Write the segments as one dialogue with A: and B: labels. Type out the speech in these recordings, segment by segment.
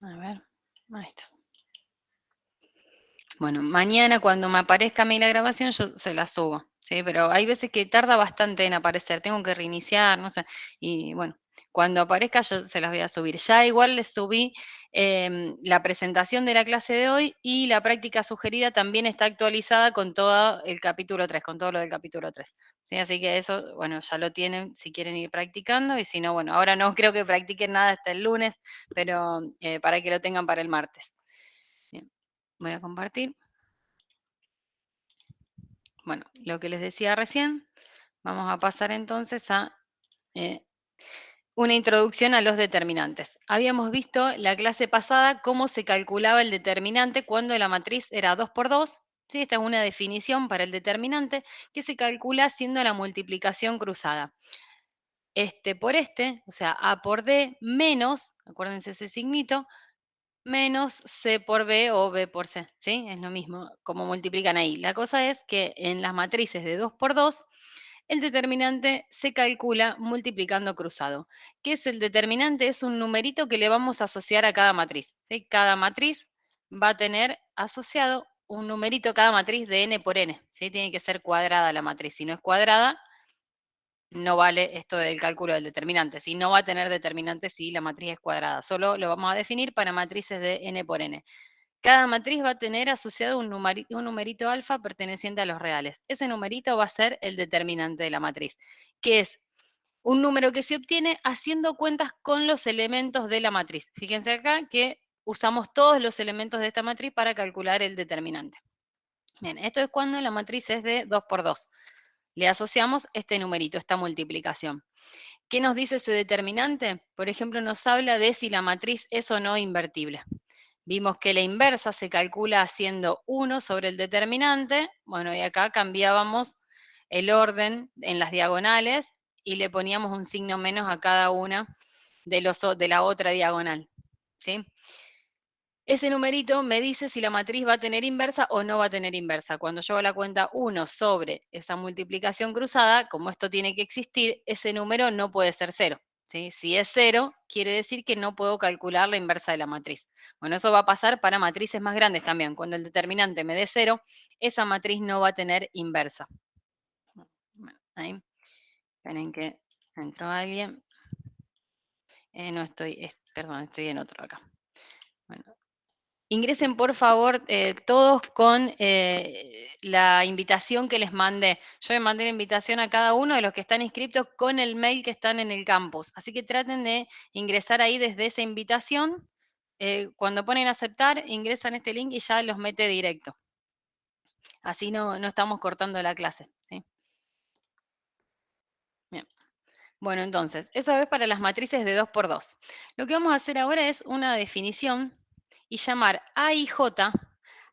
A: A ver, ahí está. Bueno, mañana cuando me aparezca a mí la grabación, yo se la subo, ¿sí? Pero hay veces que tarda bastante en aparecer, tengo que reiniciar, no sé. Y bueno, cuando aparezca yo se las voy a subir. Ya igual les subí la presentación de la clase de hoy y la práctica sugerida también está actualizada con todo el capítulo 3, con todo lo del capítulo 3. ¿Sí? Así que eso, bueno, ya lo tienen si quieren ir practicando y si no, bueno, ahora no creo que practiquen nada hasta el lunes, pero para que lo tengan para el martes. Bien, voy a compartir. Bueno, lo que les decía recién, vamos a pasar entonces a eh, una introducción a los determinantes. Habíamos visto la clase pasada cómo se calculaba el determinante cuando la matriz era 2 por 2. ¿Sí? Esta es una definición para el determinante que se calcula haciendo la multiplicación cruzada. Este por este, o sea, A por D menos, acuérdense ese signito, menos C por B o B por C, ¿sí? Es lo mismo, como multiplican ahí. La cosa es que en las matrices de 2 por 2, el determinante se calcula multiplicando cruzado. ¿Qué es el determinante? Es un numerito que le vamos a asociar a cada matriz, ¿sí? Cada matriz va a tener asociado un numerito, cada matriz de n por n, ¿sí? Tiene que ser cuadrada la matriz. Si no es cuadrada, no vale esto del cálculo del determinante. Si no va a tener determinante si la matriz es cuadrada. Solo lo vamos a definir para matrices de n por n. Cada matriz va a tener asociado un numerito alfa perteneciente a los reales. Ese numerito va a ser el determinante de la matriz, que es un número que se obtiene haciendo cuentas con los elementos de la matriz. Fíjense acá que usamos todos los elementos de esta matriz para calcular el determinante. Bien, esto es cuando la matriz es de 2 por 2. Le asociamos este numerito, esta multiplicación. ¿Qué nos dice ese determinante? Por ejemplo, nos habla de si la matriz es o no invertible. Vimos que la inversa se calcula haciendo 1 sobre el determinante. Bueno, y acá cambiábamos el orden en las diagonales y le poníamos un signo menos a cada una de la otra diagonal. ¿Sí? Ese numerito me dice si la matriz va a tener inversa o no va a tener inversa. Cuando yo hago la cuenta 1 sobre esa multiplicación cruzada, como esto tiene que existir, ese número no puede ser 0. ¿Sí? Si es 0, quiere decir que no puedo calcular la inversa de la matriz. Bueno, eso va a pasar para matrices más grandes también. Cuando el determinante me dé 0, esa matriz no va a tener inversa. Bueno, ahí, esperen que entró alguien. No estoy, perdón, estoy en otro acá. Bueno, ingresen, por favor, todos con la invitación que les mandé. Yo les mandé la invitación a cada uno de los que están inscritos con el mail que están en el campus. Así que traten de ingresar ahí desde esa invitación. Cuando ponen aceptar, ingresan este link y ya los mete directo. Así no estamos cortando la clase. ¿Sí? Bien. Bueno, entonces, eso es para las matrices de 2 por 2. Lo que vamos a hacer ahora es una definición y llamar A y J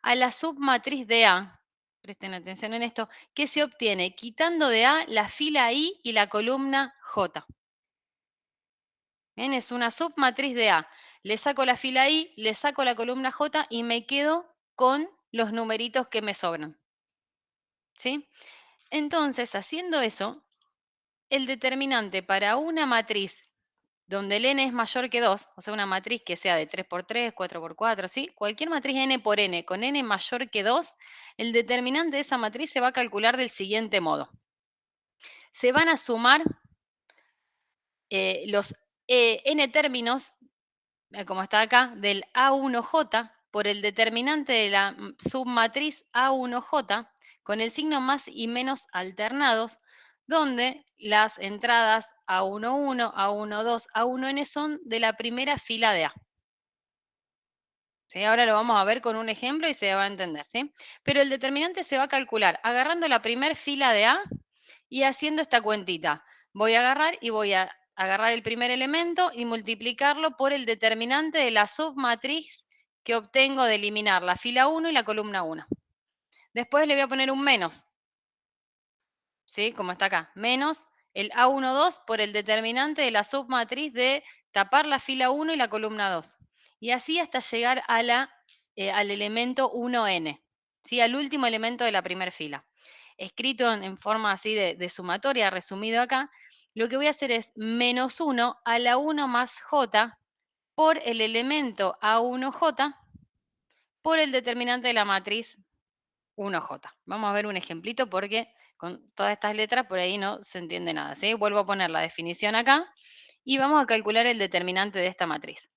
A: a la submatriz de A, presten atención en esto, que se obtiene quitando de A la fila I y la columna J. Bien, es una submatriz de A. Le saco la fila I, le saco la columna J y me quedo con los numeritos que me sobran. ¿Sí? Entonces, haciendo eso, el determinante para una matriz donde el n es mayor que 2, o sea, una matriz que sea de 3 por 3, 4 por 4, ¿sí? Cualquier matriz n por n con n mayor que 2, el determinante de esa matriz se va a calcular del siguiente modo. Se van a sumar los n términos, como está acá, del A1J por el determinante de la submatriz A1J con el signo más y menos alternados, donde las entradas A11, A12, A1n son de la primera fila de A. ¿Sí? Ahora lo vamos a ver con un ejemplo y se va a entender. ¿Sí? Pero el determinante se va a calcular agarrando la primera fila de A y haciendo esta cuentita. Voy a agarrar y voy a agarrar el primer elemento y multiplicarlo por el determinante de la submatriz que obtengo de eliminar la fila 1 y la columna 1. Después le voy a poner un menos, ¿sí? Como está acá, menos el A12 por el determinante de la submatriz de tapar la fila 1 y la columna 2. Y así hasta llegar a al elemento 1n, ¿sí? Al último elemento de la primera fila. Escrito en forma así de sumatoria, resumido acá, lo que voy a hacer es menos 1 a la 1 más j por el elemento A1J por el determinante de la matriz 1J. Vamos a ver un ejemplito porque con todas estas letras por ahí no se entiende nada, ¿sí? Vuelvo a poner la definición acá y vamos a calcular el determinante de esta matriz.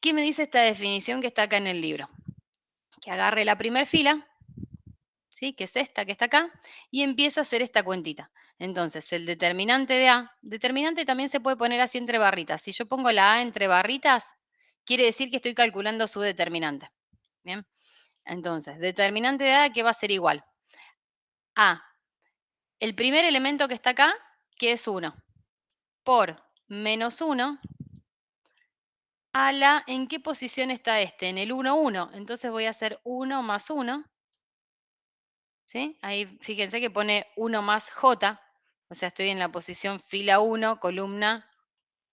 A: ¿Qué me dice esta definición que está acá en el libro? Que agarre la primera fila, ¿sí? Que es esta que está acá, y empieza a hacer esta cuentita. Entonces, el determinante de A, determinante también se puede poner así entre barritas. Si yo pongo la A entre barritas, quiere decir que estoy calculando su determinante. Bien, entonces, determinante de A, que va a ser igual a el primer elemento que está acá, que es 1, por menos 1 a la, ¿en qué posición está este? En el 1, 1. Entonces voy a hacer 1 más 1, ¿sí? Ahí fíjense que pone 1 más J, o sea, estoy en la posición fila 1, columna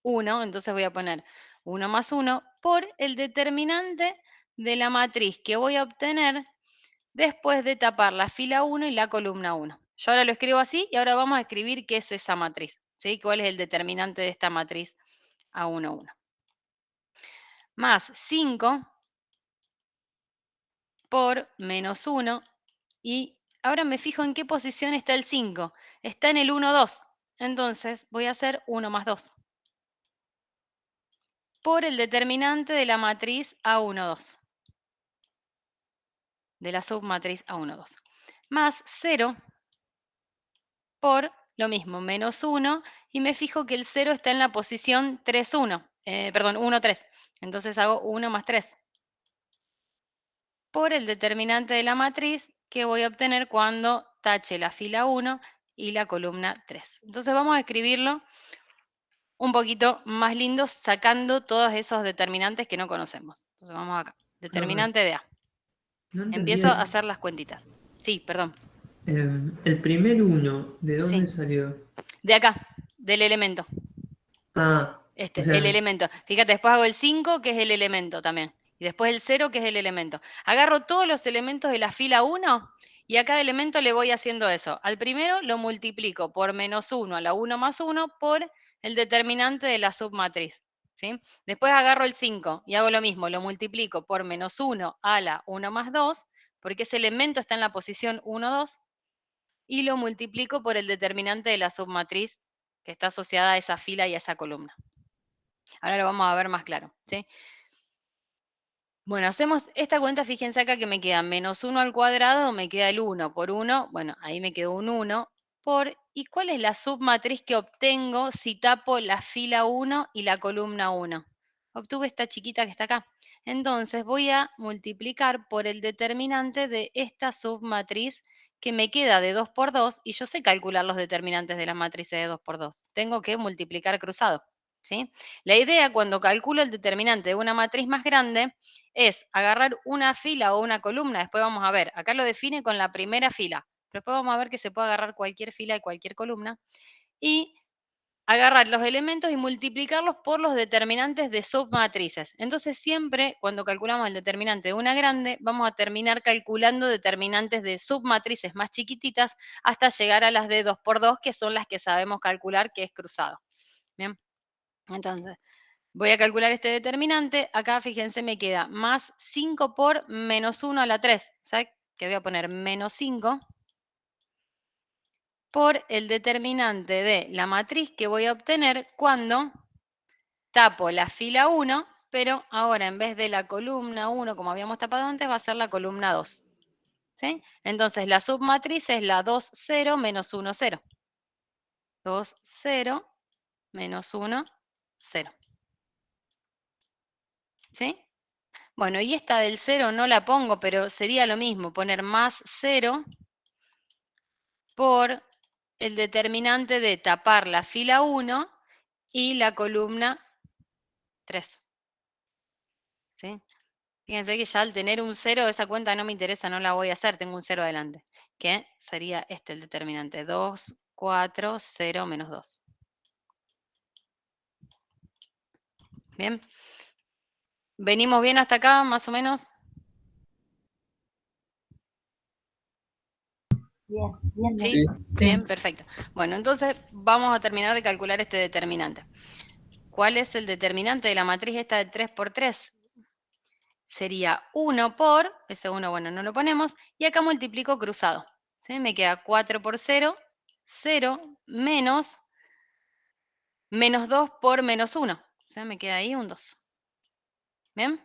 A: 1, entonces voy a poner 1 más 1 por el determinante de la matriz que voy a obtener después de tapar la fila 1 y la columna 1. Yo ahora lo escribo así y ahora vamos a escribir qué es esa matriz, ¿sí? ¿Cuál es el determinante de esta matriz A1, 1? Más 5 por menos 1 y ahora me fijo en qué posición está el 5. Está en el 1, 2. Entonces voy a hacer 1 más 2 por el determinante de la matriz A1, 2. De la submatriz A1, 2. Más 0 por lo mismo, menos 1, y me fijo que el 0 está en la posición 3, 1. Perdón, 1, 3. Entonces hago 1 más 3 por el determinante de la matriz que voy a obtener cuando tache la fila 1 y la columna 3. Entonces vamos a escribirlo un poquito más lindo sacando todos esos determinantes que no conocemos. Entonces vamos acá.
B: Profe,
A: Determinante de A.
B: no entendí
A: Empiezo a hacer las cuentitas. Sí, perdón.
B: el primer uno, ¿de
A: Sí.
B: dónde salió?
A: De acá, del elemento.
B: Ah, o
A: El
B: sea,
A: elemento. Fíjate, después hago el 5, que es el elemento también. Y después el 0, que es el elemento. Agarro todos los elementos de la fila 1 y a cada elemento le voy haciendo eso. Al primero lo multiplico por menos 1 a la 1 más 1 por el determinante de la submatriz. ¿Sí? Después agarro el 5 y hago lo mismo. Lo multiplico por menos 1 a la 1 más 2, porque ese elemento está en la posición 1, 2. Y lo multiplico por el determinante de la submatriz que está asociada a esa fila y a esa columna. Ahora lo vamos a ver más claro, ¿sí? Bueno, hacemos esta cuenta, fíjense acá que me queda menos 1 al cuadrado, me queda el 1 por 1, bueno, ahí me quedó un 1 por, ¿y cuál es la submatriz que obtengo si tapo la fila 1 y la columna 1? Obtuve esta chiquita que está acá. Entonces voy a multiplicar por el determinante de esta submatriz que me queda de 2 por 2 y yo sé calcular los determinantes de las matrices de 2 por 2. Tengo que multiplicar cruzado, ¿sí? La idea cuando calculo el determinante de una matriz más grande es agarrar una fila o una columna, después vamos a ver, acá lo define con la primera fila, pero después vamos a ver que se puede agarrar cualquier fila y cualquier columna, y agarrar los elementos y multiplicarlos por los determinantes de submatrices. Entonces siempre cuando calculamos el determinante de una grande, vamos a terminar calculando determinantes de submatrices más chiquititas hasta llegar a las de 2 por 2, que son las que sabemos calcular, que es cruzado. Bien, entonces voy a calcular este determinante. Acá, fíjense, me queda más 5 por menos 1 a la 3. O sea, que voy a poner menos 5 por el determinante de la matriz que voy a obtener cuando tapo la fila 1, pero ahora en vez de la columna 1, como habíamos tapado antes, va a ser la columna 2. ¿Sí? Entonces, la submatriz es la 2, 0 menos 1, 0. 2, 0 menos 1, 0. ¿Sí? Bueno, y esta del 0 no la pongo, pero sería lo mismo, poner más 0 por el determinante de tapar la fila 1 y la columna 3. ¿Sí? Fíjense que ya al tener un 0, esa cuenta no me interesa, no la voy a hacer, tengo un 0 adelante, que sería este el determinante, 2, 4, 0 menos 2. Bien, ¿venimos bien hasta acá, más o menos?
C: Bien, bien, bien.
A: ¿Sí?
B: sí.
A: Bien, perfecto. Bueno, entonces vamos a terminar de calcular este determinante. ¿cuál es el determinante de la matriz esta de 3 por 3? Sería 1 por, ese 1, bueno, no lo ponemos, y acá multiplico cruzado. ¿Sí? Me queda 4 por 0, 0 menos 2 por menos 1. O sea, me queda ahí un 2. ¿Bien?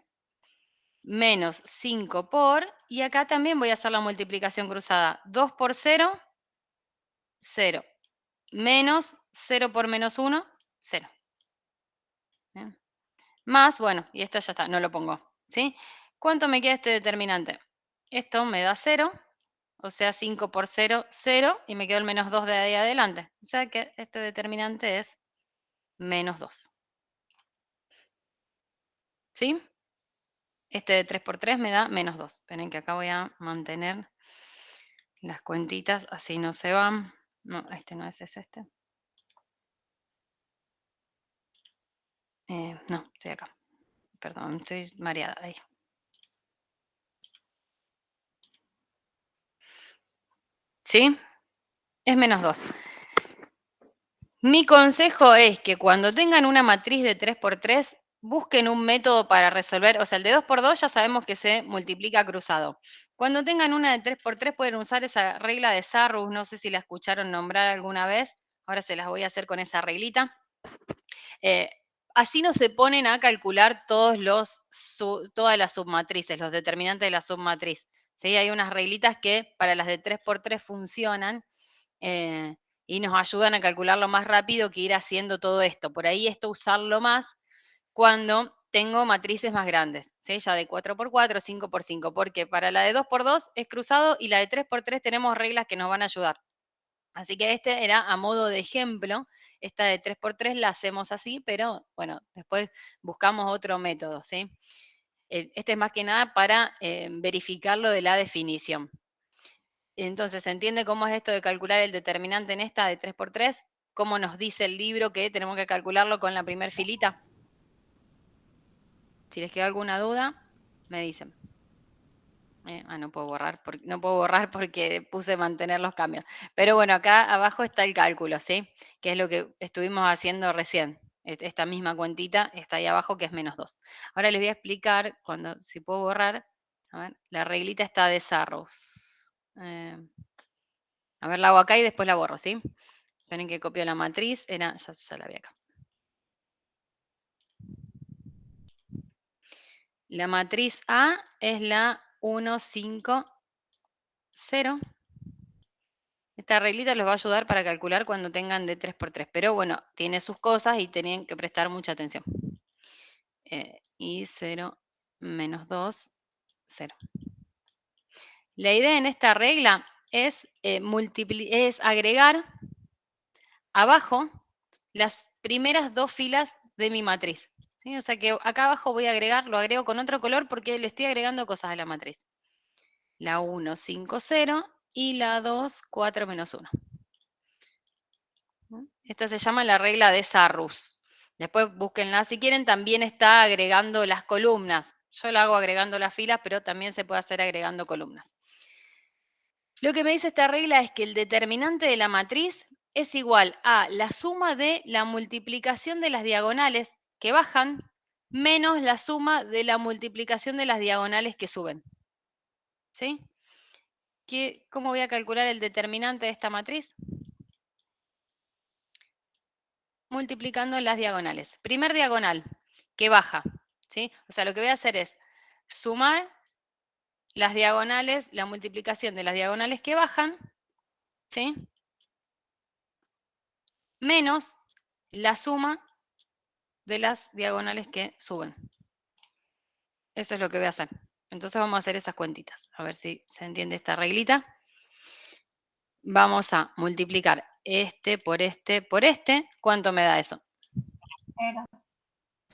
A: Menos 5 por, y acá también voy a hacer la multiplicación cruzada. 2 por 0, 0. Menos 0 por menos 1, 0. ¿Bien? Más, bueno, y esto ya está, no lo pongo. ¿Sí? ¿Cuánto me queda este determinante? Esto me da 0, o sea, 5 por 0, 0, y me quedó el menos 2 de ahí adelante. O sea que este determinante es menos 2. ¿Sí? Este de 3 por 3 me da menos 2. Esperen que acá voy a mantener las cuentitas, así no se van. No, este no es este. No, estoy acá. Perdón, estoy mareada ahí. ¿Sí? Es menos 2. Mi consejo es que cuando tengan una matriz de 3 por 3, busquen un método para resolver. O sea, el de 2 por 2 ya sabemos que se multiplica cruzado. Cuando tengan una de 3 por 3 pueden usar esa regla de Sarrus. No sé si la escucharon nombrar alguna vez. Ahora se las voy a hacer con esa reglita. Así no se ponen a calcular todas las submatrices, los determinantes de la submatriz. ¿Sí? Hay unas reglitas que para las de 3 por 3 funcionan y nos ayudan a calcularlo más rápido que ir haciendo todo esto. Por ahí esto usarlo más cuando tengo matrices más grandes, ¿sí? Ya de 4 por 4, 5 por 5, porque para la de 2 por 2 es cruzado y la de 3 por 3 tenemos reglas que nos van a ayudar. Así que este era a modo de ejemplo. Esta de 3 por 3 la hacemos así, pero bueno, después buscamos otro método, ¿sí? Este es más que nada para verificar lo de la definición. Entonces, ¿se entiende cómo es esto de calcular el determinante en esta de 3 por 3? ¿Cómo nos dice el libro que tenemos que calcularlo con la primer filita? Si les queda alguna duda, me dicen. No puedo borrar porque puse mantener los cambios. Pero bueno, acá abajo está el cálculo, ¿sí? Que es lo que estuvimos haciendo recién. Esta misma cuentita está ahí abajo que es menos 2. Ahora les voy a explicar, si puedo borrar, a ver, la reglita está de Sarrus. A ver, la hago acá y después la borro, ¿sí? Esperen que copio la matriz, ya la vi acá. La matriz A es la 1, 5, 0. Esta reglita les va a ayudar para calcular cuando tengan de 3 por 3, pero bueno, tiene sus cosas y tienen que prestar mucha atención. Y 0, menos 2, 0. La idea en esta regla es agregar abajo las primeras dos filas de mi matriz. ¿Sí? O sea que acá abajo lo agrego con otro color porque le estoy agregando cosas a la matriz. La 1, 5, 0 y la 2, 4, menos 1. Esta se llama la regla de Sarrus. Después búsquenla si quieren, también está agregando las columnas. Yo la hago agregando las filas, pero también se puede hacer agregando columnas. Lo que me dice esta regla es que el determinante de la matriz es igual a la suma de la multiplicación de las diagonales que bajan menos la suma de la multiplicación de las diagonales que suben. ¿Sí? ¿Cómo voy a calcular el determinante de esta matriz? Multiplicando las diagonales. Primer diagonal, que baja. ¿Sí? O sea, lo que voy a hacer es sumar las diagonales, la multiplicación de las diagonales que bajan, ¿sí? Menos la suma de las diagonales que suben. Eso es lo que voy a hacer. Entonces vamos a hacer esas cuentitas. A ver si se entiende esta reglita. Vamos a multiplicar este por este por este. ¿Cuánto me da eso?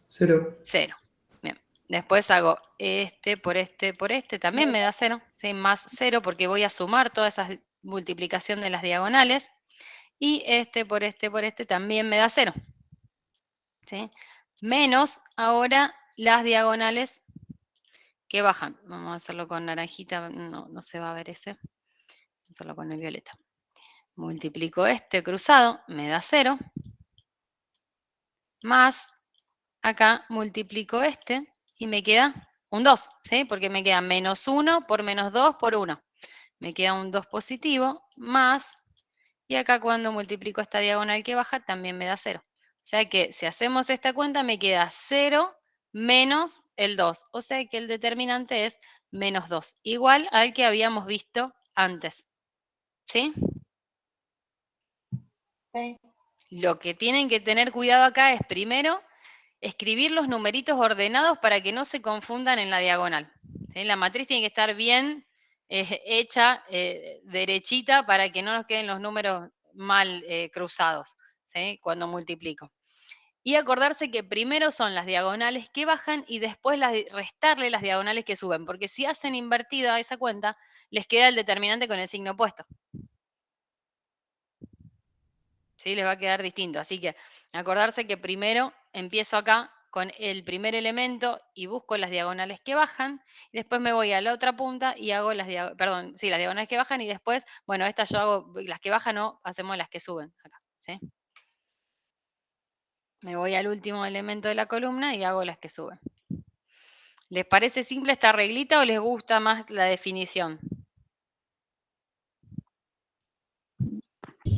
B: 0.
A: 0. Bien. Después hago este por este por este. También me da 0. ¿Sí? Más 0 porque voy a sumar toda esa multiplicación de las diagonales. Y este por este por este también me da 0. ¿Sí? Menos ahora las diagonales que bajan. Vamos a hacerlo con naranjita, no se va a ver ese. Vamos a hacerlo con el violeta. Multiplico este cruzado, me da 0. Más acá multiplico este y me queda un 2, ¿sí? Porque me queda menos 1 por menos 2 por 1. Me queda un 2 positivo más, y acá cuando multiplico esta diagonal que baja también me da 0. O sea que si hacemos esta cuenta me queda 0 menos el 2. O sea que el determinante es menos 2, igual al que habíamos visto antes. ¿Sí?
C: Sí.
A: Lo que tienen que tener cuidado acá es primero escribir los numeritos ordenados para que no se confundan en la diagonal. ¿Sí? La matriz tiene que estar bien hecha, derechita, para que no nos queden los números mal cruzados, ¿sí? Cuando multiplico. Y acordarse que primero son las diagonales que bajan y después restarle las diagonales que suben, porque si hacen invertida esa cuenta, les queda el determinante con el signo opuesto. ¿Sí? Les va a quedar distinto. Así que acordarse que primero empiezo acá con el primer elemento y busco las diagonales que bajan, y después me voy a la otra punta y hago las diagonales que bajan, y después, bueno, estas yo hago las que bajan, no, hacemos las que suben acá, ¿sí? Me voy al último elemento de la columna y hago las que suben. ¿Les parece simple esta reglita o les gusta más la definición?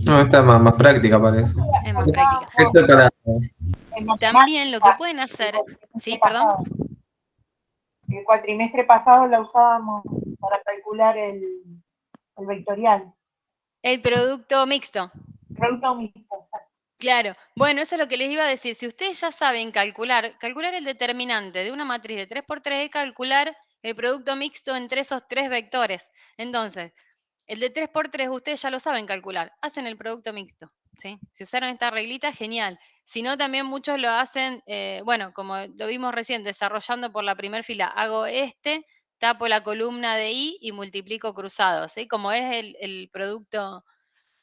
B: No, esta es más práctica parece.
A: Es más práctica.
B: Esto es para...
A: También lo que pueden hacer, ¿sí? Perdón.
C: El cuatrimestre pasado la usábamos para calcular el vectorial.
A: El producto mixto.
C: Producto mixto.
A: Claro, bueno, eso es lo que les iba a decir. Si ustedes ya saben calcular el determinante de una matriz de 3×3 es calcular el producto mixto entre esos tres vectores. Entonces, el de 3×3 ustedes ya lo saben calcular, hacen el producto mixto, ¿sí? Si usaron esta reglita, genial. Si no, también muchos lo hacen, bueno, como lo vimos recién, desarrollando por la primera fila, hago tapo la columna de I y multiplico cruzado, ¿sí? Como es el producto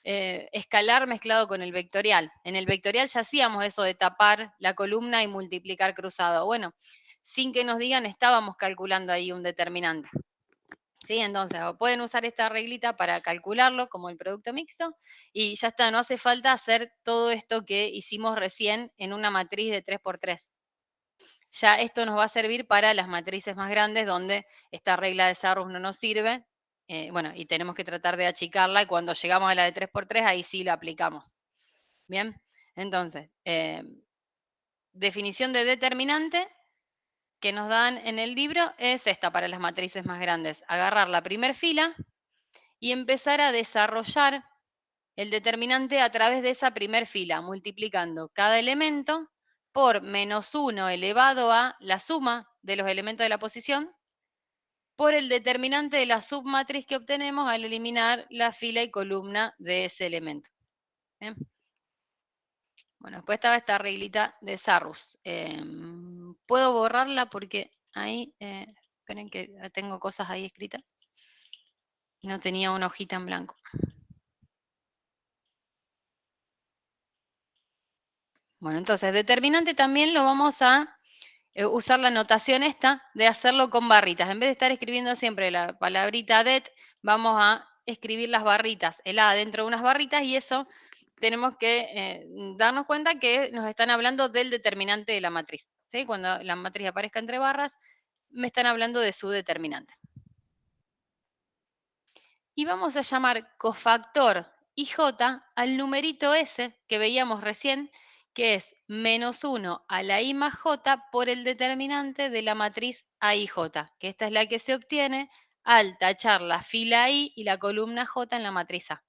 A: escalar mezclado con el vectorial. En el vectorial ya hacíamos eso de tapar la columna y multiplicar cruzado. Bueno, sin que nos digan, estábamos calculando ahí un determinante. ¿Sí? Entonces, pueden usar esta reglita para calcularlo como el producto mixto y ya está, no hace falta hacer todo esto que hicimos recién en una matriz de 3×3. Ya esto nos va a servir para las matrices más grandes donde esta regla de Sarrus no nos sirve. Bueno, y tenemos que tratar de achicarla, y cuando llegamos a la de 3×3, ahí sí la aplicamos. Bien, entonces, definición de determinante que nos dan en el libro es esta para las matrices más grandes. Agarrar la primer fila y empezar a desarrollar el determinante a través de esa primer fila, multiplicando cada elemento por -1 elevado a la suma de los elementos de la posición por el determinante de la submatriz que obtenemos al eliminar la fila y columna de ese elemento. ¿Bien? Bueno, después estaba esta reglita de Sarrus. Puedo borrarla porque ahí, esperen que tengo cosas ahí escritas. No tenía una hojita en blanco. Bueno, entonces, determinante también lo vamos a usar la notación esta de hacerlo con barritas. En vez de estar escribiendo siempre la palabrita det, vamos a escribir las barritas, el A dentro de unas barritas, y eso tenemos que darnos cuenta que nos están hablando del determinante de la matriz. ¿Sí? Cuando la matriz aparezca entre barras, me están hablando de su determinante. Y vamos a llamar cofactor IJ al numerito S que veíamos recién, que es -1 a la I más J por el determinante de la matriz AIJ, que esta es la que se obtiene al tachar la fila I y la columna J en la matriz A.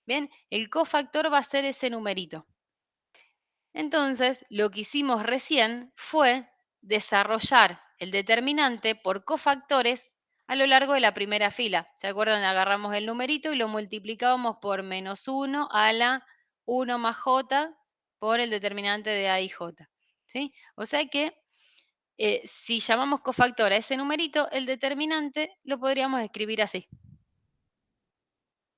A: Bien, el cofactor va a ser ese numerito. Entonces, lo que hicimos recién fue desarrollar el determinante por cofactores a lo largo de la primera fila. ¿Se acuerdan? Agarramos el numerito y lo multiplicábamos por -1 a la 1 más j por el determinante de a y j. ¿Sí? O sea que si llamamos cofactor a ese numerito, el determinante lo podríamos escribir así.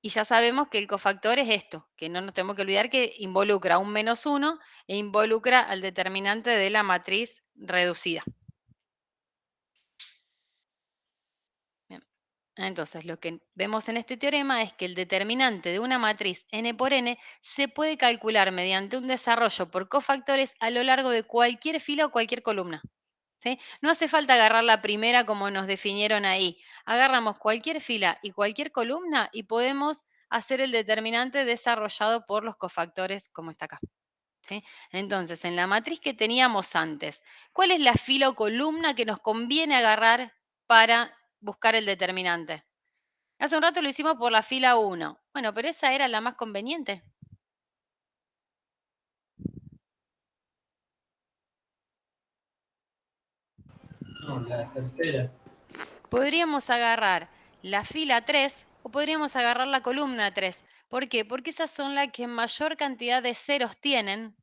A: Y ya sabemos que el cofactor es esto, que no nos tenemos que olvidar que involucra un -1 e involucra al determinante de la matriz reducida. Bien. Entonces, lo que vemos en este teorema es que el determinante de una matriz n por n se puede calcular mediante un desarrollo por cofactores a lo largo de cualquier fila o cualquier columna. ¿Sí? No hace falta agarrar la primera como nos definieron ahí. Agarramos cualquier fila y cualquier columna y podemos hacer el determinante desarrollado por los cofactores como está acá. ¿Sí? Entonces, en la matriz que teníamos antes, ¿cuál es la fila o columna que nos conviene agarrar para buscar el determinante? Hace un rato lo hicimos por la fila 1. Bueno, pero esa era la más conveniente.
B: No, la tercera.
A: Podríamos agarrar la fila 3 o podríamos agarrar la columna 3. ¿Por qué? Porque esas son las que mayor cantidad de ceros tienen.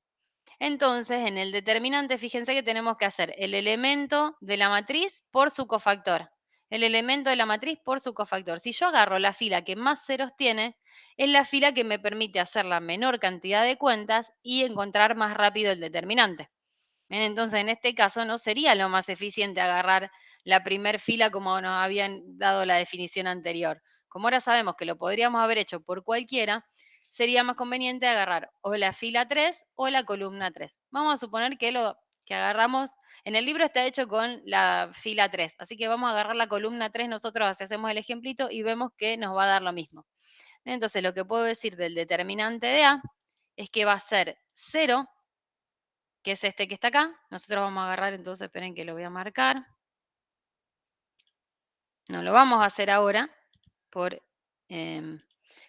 A: Entonces, en el determinante, fíjense que tenemos que hacer el elemento de la matriz por su cofactor. El elemento de la matriz por su cofactor. Si yo agarro la fila que más ceros tiene, es la fila que me permite hacer la menor cantidad de cuentas y encontrar más rápido el determinante. Bien, entonces, en este caso, no sería lo más eficiente agarrar la primer fila como nos habían dado la definición anterior. Como ahora sabemos que lo podríamos haber hecho por cualquiera, sería más conveniente agarrar o la fila 3 o la columna 3. Vamos a suponer que lo que agarramos, en el libro está hecho con la fila 3, así que vamos a agarrar la columna 3 nosotros, así hacemos el ejemplito y vemos que nos va a dar lo mismo. Entonces, lo que puedo decir del determinante de A es que va a ser 0, que es este que está acá. Nosotros vamos a agarrar, entonces, esperen que lo voy a marcar. No lo vamos a hacer ahora por,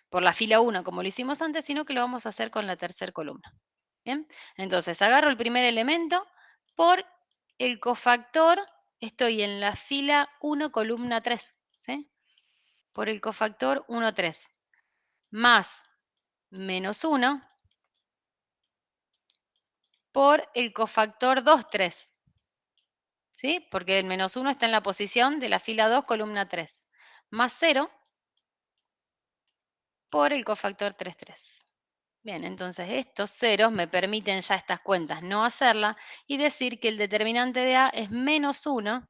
A: por la fila 1 como lo hicimos antes, sino que lo vamos a hacer con la tercera columna. Bien, entonces agarro el primer elemento por el cofactor, estoy en la fila 1, columna 3, ¿sí? Por el cofactor 1, 3, más menos 1 por el cofactor 2, 3. ¿Sí? Porque el menos 1 está en la posición de la fila 2, columna 3, más 0 por el cofactor 3, 3. Bien, entonces estos ceros me permiten ya estas cuentas no hacerla y decir que el determinante de A es menos 1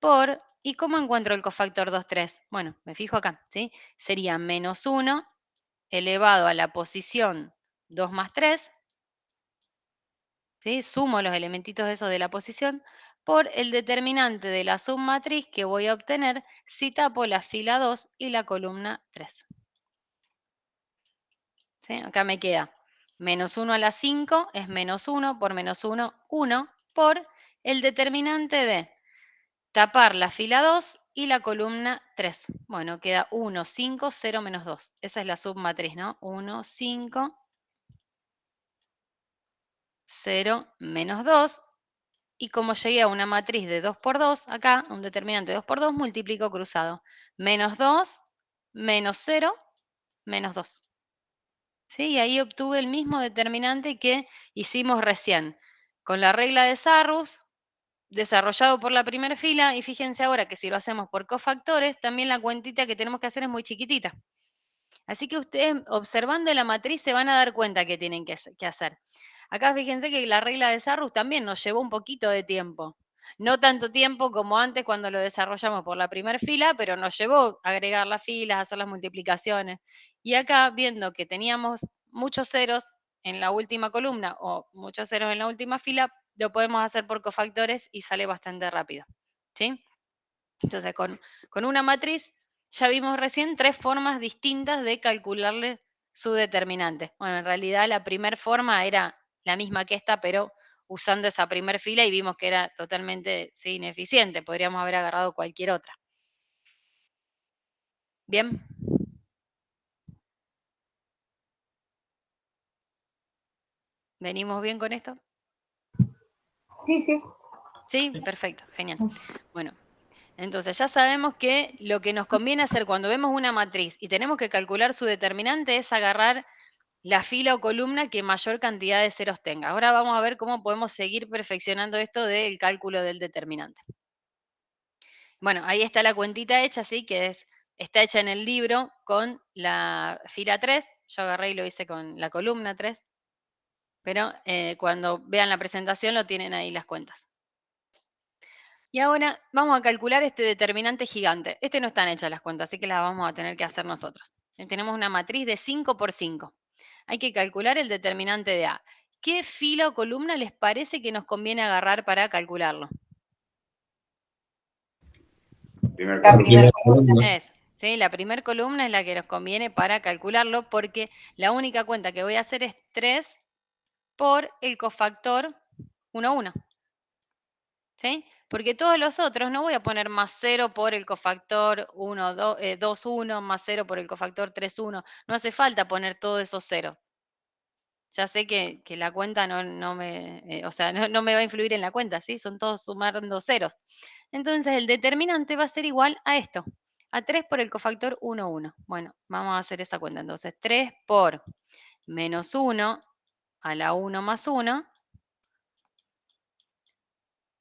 A: por, ¿y cómo encuentro el cofactor 2, 3? Bueno, me fijo acá, ¿sí? Sería menos 1 elevado a la posición 2 más 3, ¿sí? Sumo los elementitos esos de la posición por el determinante de la submatriz que voy a obtener si tapo la fila 2 y la columna 3. ¿Sí? Acá me queda menos 1 a la 5 es menos 1 por menos 1, 1 por el determinante de tapar la fila 2 y la columna 3. Bueno, queda 1, 5, 0, menos 2. Esa es la submatriz, ¿no? 1, 5, 0, menos 2. Y como llegué a una matriz de 2 por 2, acá, un determinante de 2 por 2, multiplico cruzado. Menos 2, menos 0, menos 2. ¿Sí? Y ahí obtuve el mismo determinante que hicimos recién, con la regla de Sarrus, desarrollado por la primera fila, y fíjense ahora que si lo hacemos por cofactores, también la cuentita que tenemos que hacer es muy chiquitita. Así que ustedes observando la matriz se van a dar cuenta que tienen que hacer. Acá fíjense que la regla de Sarrus también nos llevó un poquito de tiempo. No tanto tiempo como antes cuando lo desarrollamos por la primera fila, pero nos llevó a agregar las filas, hacer las multiplicaciones. Y acá, viendo que teníamos muchos ceros en la última columna o muchos ceros en la última fila, lo podemos hacer por cofactores y sale bastante rápido. ¿Sí? Entonces, con una matriz ya vimos recién 3 formas distintas de calcularle su determinante. Bueno, en realidad la primera forma era la misma que esta, pero usando esa primer fila y vimos que era totalmente sí, ineficiente. Podríamos haber agarrado cualquier otra. ¿Bien? ¿Venimos bien con esto?
C: Sí, sí.
A: Sí, perfecto, genial. Bueno, entonces ya sabemos que lo que nos conviene hacer cuando vemos una matriz y tenemos que calcular su determinante es agarrar la fila o columna que mayor cantidad de ceros tenga. Ahora vamos a ver cómo podemos seguir perfeccionando esto del cálculo del determinante. Bueno, ahí está la cuentita hecha, ¿sí? Que está hecha en el libro con la fila 3. Yo agarré y lo hice con la columna 3. Pero cuando vean la presentación lo tienen ahí las cuentas. Y ahora vamos a calcular este determinante gigante. Este no están hechas las cuentas, así que las vamos a tener que hacer nosotros. Tenemos una matriz de 5 por 5. Hay que calcular el determinante de A. ¿Qué fila o columna les parece que nos conviene agarrar para calcularlo?
D: Primer
C: La
D: columna.
C: primera columna.
A: ¿Sí? La primera columna es la que nos conviene para calcularlo porque la única cuenta que voy a hacer es 3 por el cofactor 1, 1. ¿Sí? Porque todos los otros no voy a poner más 0 por el cofactor 1, 2, 1, más 0 por el cofactor 3, 1. No hace falta poner todos esos ceros. Ya sé que la cuenta no me, o sea, no me va a influir en la cuenta, ¿sí? Son todos sumando ceros. Entonces el determinante va a ser igual a esto, a 3 por el cofactor 1, 1. Bueno, vamos a hacer esa cuenta. Entonces 3 por menos 1 a la 1 más 1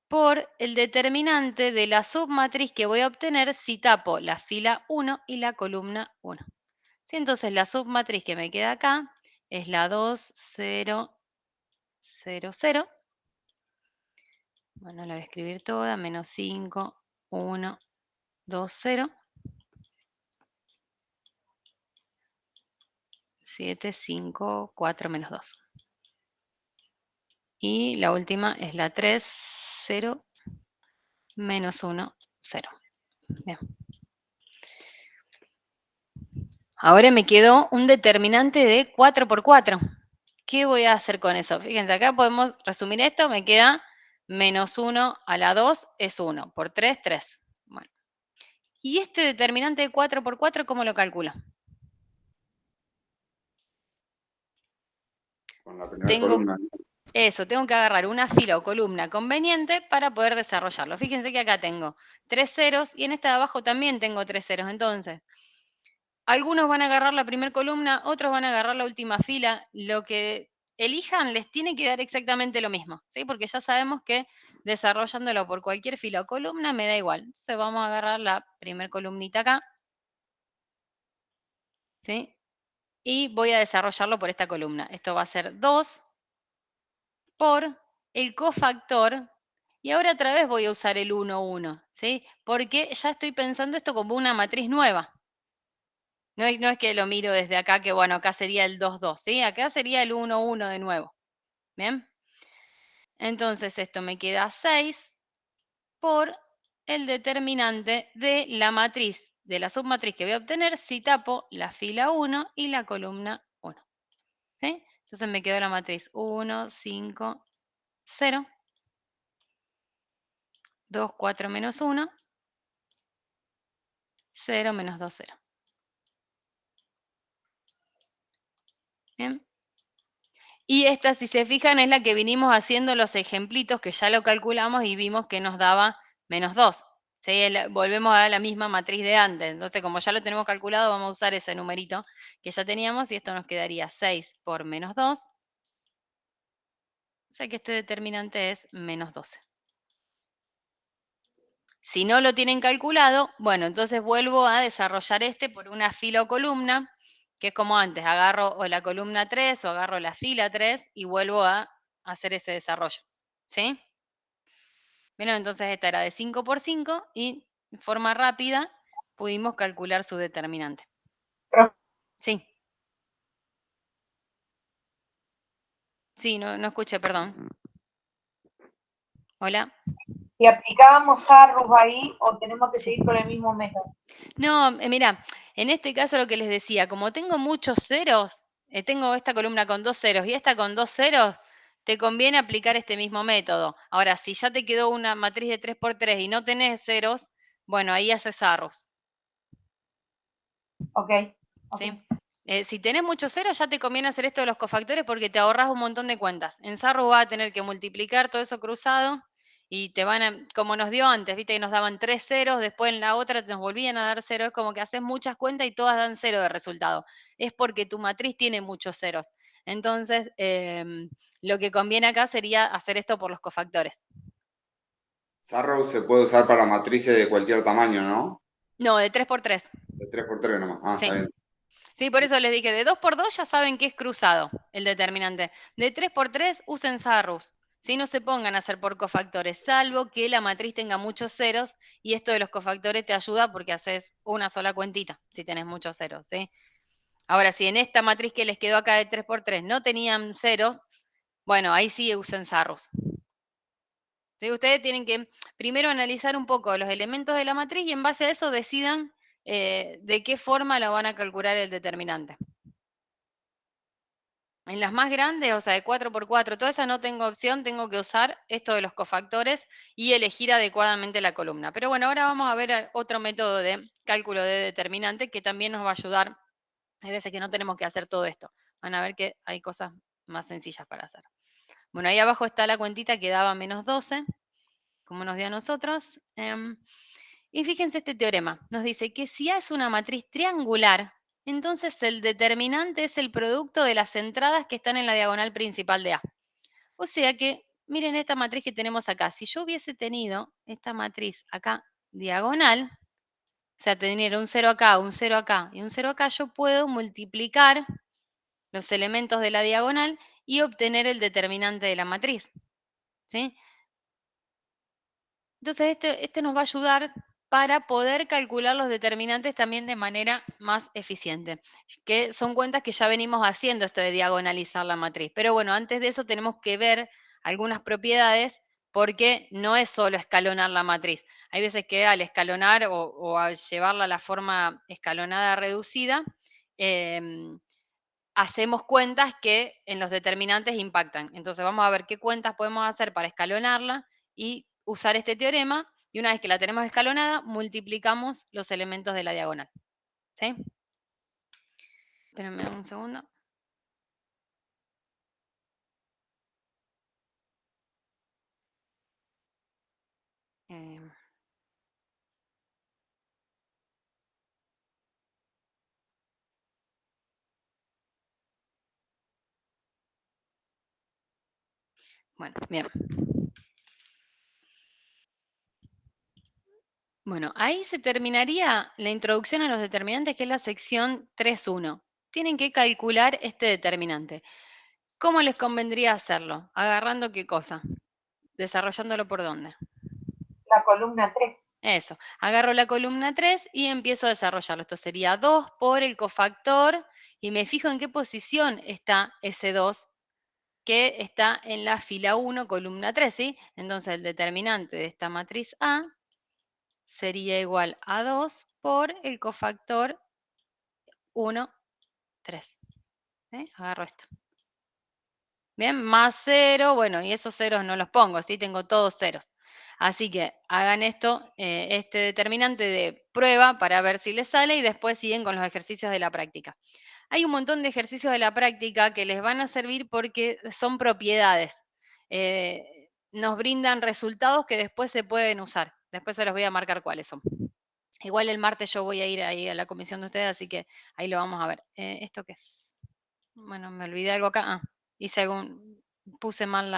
A: por el determinante de la submatriz que voy a obtener si tapo la fila 1 y la columna 1. ¿Sí? Entonces la submatriz que me queda acá es la 2, 0, 0, 0. Bueno, la voy a escribir toda, menos 5, 1, 2, 0, 7, 5, 4, menos 2. Y la última es la 3, 0, menos 1, 0. Bien. Ahora me quedó un determinante de 4 por 4. ¿Qué voy a hacer con eso? Fíjense, acá podemos resumir esto, me queda menos 1 a la 2 es 1, por 3, 3. Bueno. ¿Y este determinante de 4 por 4 cómo lo calculo?
D: Con la primera columna.
A: Eso, tengo que agarrar una fila o columna conveniente para poder desarrollarlo. Fíjense que acá tengo 3 ceros y en esta de abajo también tengo 3 ceros. Entonces, algunos van a agarrar la primera columna, otros van a agarrar la última fila. Lo que elijan les tiene que dar exactamente lo mismo, ¿sí? Porque ya sabemos que desarrollándolo por cualquier fila o columna me da igual. Entonces vamos a agarrar la primera columnita acá, ¿sí? Y voy a desarrollarlo por esta columna. Esto va a ser 2 por el cofactor. Y ahora otra vez voy a usar el 1, 1, ¿sí? Porque ya estoy pensando esto como una matriz nueva. No es que lo miro desde acá, que bueno, acá sería el 2, 2, ¿sí? Acá sería el 1, 1 de nuevo. ¿Bien? Entonces esto me queda 6 por el determinante de la matriz, de la submatriz que voy a obtener si tapo la fila 1 y la columna 1. ¿Sí? Entonces me quedó la matriz 1, 5, 0, 2, 4, menos 1, 0, menos 2, 0. ¿Bien? Y esta, si se fijan, es la que vinimos haciendo los ejemplitos que ya lo calculamos y vimos que nos daba menos 2. ¿Sí? Volvemos a la misma matriz de antes. Entonces, como ya lo tenemos calculado, vamos a usar ese numerito que ya teníamos y esto nos quedaría 6 por menos 2. O sea que este determinante es menos 12. Si no lo tienen calculado, bueno, entonces vuelvo a desarrollar este por una fila o columna, que es como antes, agarro o la columna 3 o agarro la fila 3 y vuelvo a hacer ese desarrollo. ¿Sí? Bueno, entonces esta era de 5 por 5 y de forma rápida pudimos calcular su determinante. Sí. Sí, no escuché, perdón. Hola.
C: Si aplicábamos arrows ahí o tenemos que
A: Sí.
C: seguir con el mismo método.
A: No, mira, en este caso lo que les decía, como tengo muchos ceros, tengo esta columna con 2 ceros y esta con 2 ceros, te conviene aplicar este mismo método. Ahora, si ya te quedó una matriz de 3 por 3 y no tenés ceros, bueno, ahí haces arrows.
C: Ok.
A: ¿Sí? Si tenés muchos ceros, ya te conviene hacer esto de los cofactores porque te ahorras un montón de cuentas. En Sarru va a tener que multiplicar todo eso cruzado y te van a, como nos dio antes, viste que nos daban 3 ceros, después en la otra nos volvían a dar 0, es como que haces muchas cuentas y todas dan 0 de resultado. Es porque tu matriz tiene muchos ceros. Entonces, lo que conviene acá sería hacer esto por los cofactores.
D: Sarrow se puede usar para matrices de cualquier tamaño, ¿no?
A: No, de 3 por 3.
D: De 3 por 3 nomás. Ah,
A: Sí.
D: está bien.
A: Sí, por eso les dije, de 2 por 2 ya saben que es cruzado el determinante. De 3 por 3 usen Sarrus. ¿sí? No se pongan a hacer por cofactores, salvo que la matriz tenga muchos ceros, y esto de los cofactores te ayuda porque haces una sola cuentita, si tenés muchos ceros, ¿sí? Ahora, si en esta matriz que les quedó acá de 3×3 no tenían ceros, bueno, ahí sí usen Sarrus. ¿Sí? Ustedes tienen que primero analizar un poco los elementos de la matriz y en base a eso decidan de qué forma lo van a calcular el determinante. En las más grandes, o sea, de 4×4, todas esas no tengo opción, tengo que usar esto de los cofactores y elegir adecuadamente la columna. Pero bueno, ahora vamos a ver otro método de cálculo de determinante que también nos va a ayudar. Hay veces que no tenemos que hacer todo esto. Van a ver que hay cosas más sencillas para hacer. Bueno, ahí abajo está la cuentita que daba -12, como nos dio a nosotros. Y fíjense este teorema. Nos dice que si A es una matriz triangular, entonces el determinante es el producto de las entradas que están en la diagonal principal de A. O sea que, miren esta matriz que tenemos acá. Si yo hubiese tenido esta matriz acá diagonal, o sea, tener un 0 acá, un 0 acá y un 0 acá, yo puedo multiplicar los elementos de la diagonal y obtener el determinante de la matriz. ¿Sí? Entonces, este nos va a ayudar para poder calcular los determinantes también de manera más eficiente, que son cuentas que ya venimos haciendo esto de diagonalizar la matriz. Pero bueno, antes de eso tenemos que ver algunas propiedades porque no es solo escalonar la matriz. Hay veces que al escalonar o al llevarla a la forma escalonada reducida, hacemos cuentas que en los determinantes impactan. Entonces vamos a ver qué cuentas podemos hacer para escalonarla y usar este teorema. Y una vez que la tenemos escalonada, multiplicamos los elementos de la diagonal. ¿Sí? Espérenme un segundo. Bueno, bien. Bueno, ahí se terminaría la introducción a los determinantes, que es la sección 3.1. Tienen que calcular este determinante. ¿Cómo les convendría hacerlo? ¿Agarrando qué cosa? ¿Desarrollándolo por dónde?
C: La columna 3.
A: Eso, agarro la columna 3 y empiezo a desarrollarlo. Esto sería 2 por el cofactor y me fijo en qué posición está ese 2 que está en la fila 1, columna 3, ¿sí? Entonces el determinante de esta matriz A sería igual a 2 por el cofactor 1, 3. ¿Sí? Agarro esto. Bien, más 0, bueno, y esos ceros no los pongo, ¿sí? Tengo todos ceros. Así que hagan esto, este determinante de prueba para ver si les sale y después siguen con los ejercicios de la práctica. Hay un montón de ejercicios de la práctica que les van a servir porque son propiedades. Nos brindan resultados que después se pueden usar. Después se los voy a marcar cuáles son. Igual el martes yo voy a ir ahí a la comisión de ustedes, así que ahí lo vamos a ver. ¿Esto qué es? Bueno, me olvidé algo acá. Ah, y según puse mal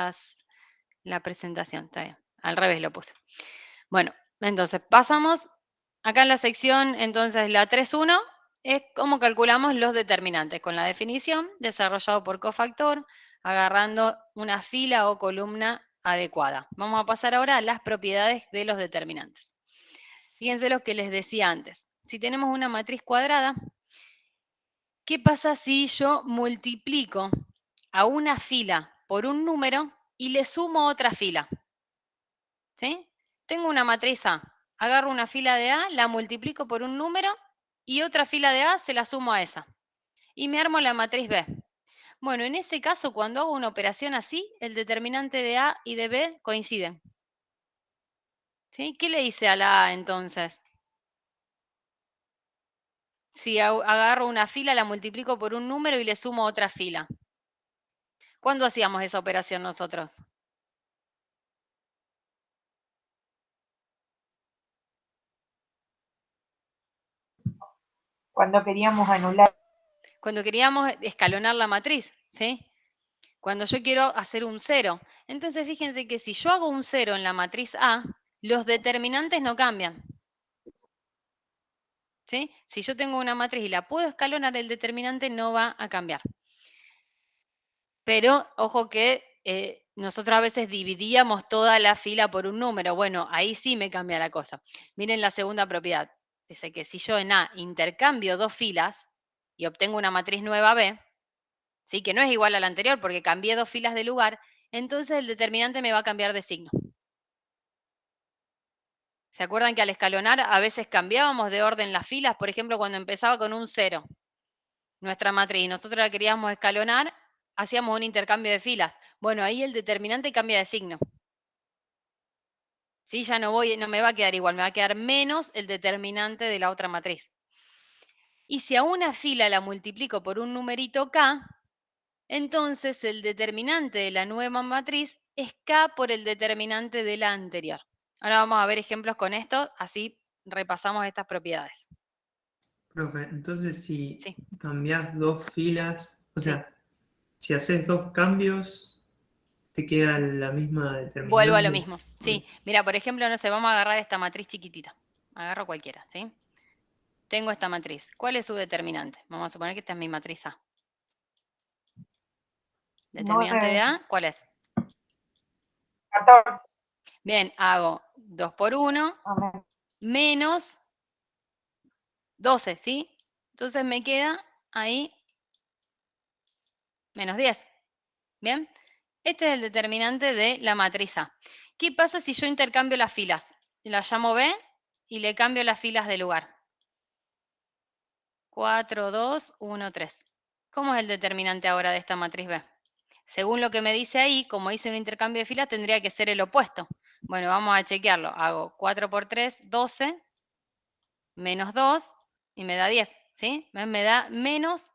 A: la presentación, está bien. Al revés lo puse. Bueno, entonces pasamos acá en la sección, entonces la 3.1 es cómo calculamos los determinantes, con la definición desarrollado por cofactor, agarrando una fila o columna adecuada. Vamos a pasar ahora a las propiedades de los determinantes. Fíjense lo que les decía antes. Si tenemos una matriz cuadrada, ¿qué pasa si yo multiplico a una fila por un número y le sumo otra fila? ¿Sí? Tengo una matriz A, agarro una fila de A, la multiplico por un número y otra fila de A se la sumo a esa. Y me armo la matriz B. Bueno, en ese caso, cuando hago una operación así, el determinante de A y de B coinciden. ¿Sí? ¿Qué le hice a la A entonces? Si agarro una fila, la multiplico por un número y le sumo otra fila. ¿Cuándo hacíamos esa operación nosotros?
C: Cuando queríamos anular.
A: Cuando queríamos escalonar la matriz, ¿sí? Cuando yo quiero hacer un 0. Entonces, fíjense que si yo hago un 0 en la matriz A, los determinantes no cambian. ¿Sí? Si yo tengo una matriz y la puedo escalonar, el determinante no va a cambiar. Pero, ojo que nosotros a veces dividíamos toda la fila por un número. Bueno, ahí sí me cambia la cosa. Miren la segunda propiedad. Dice que si yo en A intercambio dos filas y obtengo una matriz nueva B, ¿sí? Que no es igual a la anterior porque cambié dos filas de lugar, entonces el determinante me va a cambiar de signo. ¿Se acuerdan que al escalonar a veces cambiábamos de orden las filas? Por ejemplo, cuando empezaba con un 0, nuestra matriz, y nosotros la queríamos escalonar, hacíamos un intercambio de filas. Bueno, ahí el determinante cambia de signo. ¿Sí? Ya no me va a quedar igual, me va a quedar menos el determinante de la otra matriz. Y si a una fila la multiplico por un numerito k, entonces el determinante de la nueva matriz es k por el determinante de la anterior. Ahora vamos a ver ejemplos con esto, así repasamos estas propiedades.
B: Profe, entonces si
A: Sí,
B: cambias dos filas, o
A: sí.
B: sea, si haces dos cambios, te queda la misma
A: Vuelvo
B: determinante.
A: a lo mismo. Sí, mira, por ejemplo, no sé, vamos a agarrar esta matriz chiquitita. Agarro cualquiera, ¿sí? Tengo esta matriz. ¿Cuál es su determinante? Vamos a suponer que esta es mi matriz A. Determinante de
C: 9,
A: A, ¿cuál es?
C: 14.
A: Bien, hago 2 por 1 menos 12, ¿sí? Entonces me queda ahí menos 10. Bien, este es el determinante de la matriz A. ¿Qué pasa si yo intercambio las filas? La llamo B y le cambio las filas de lugar. 4, 2, 1, 3. ¿Cómo es el determinante ahora de esta matriz B? Según lo que me dice ahí, como hice un intercambio de filas, tendría que ser el opuesto. Bueno, vamos a chequearlo. Hago 4 por 3, 12, menos 2, y me da 10, ¿sí? Me da menos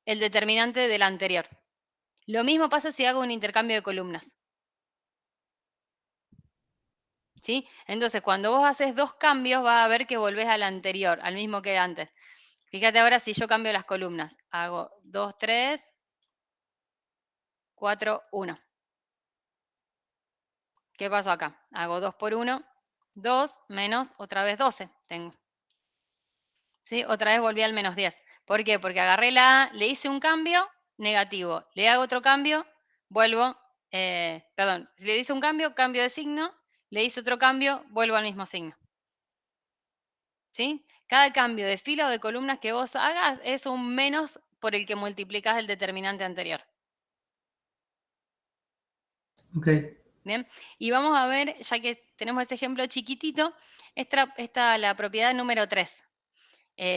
A: el determinante del anterior. Lo mismo pasa si hago un intercambio de columnas. ¿Sí? Entonces, cuando vos haces dos cambios, vas a ver que volvés al anterior, al mismo que antes. Fíjate ahora si yo cambio las columnas. Hago 2, 3, 4, 1. ¿Qué pasó acá? Hago 2 por 1, 2 menos otra vez 12 tengo. ¿Sí? Otra vez volví al menos 10. ¿Por qué? Porque agarré la A, le hice un cambio, negativo. Le hago otro cambio, vuelvo, perdón, si le hice un cambio, cambio de signo, le hice otro cambio, vuelvo al mismo signo. ¿Sí? Cada cambio de fila o de columnas que vos hagas es un menos por el que multiplicas el determinante anterior.
B: Ok.
A: Bien, y vamos a ver, ya que tenemos ese ejemplo chiquitito, esta la propiedad número 3.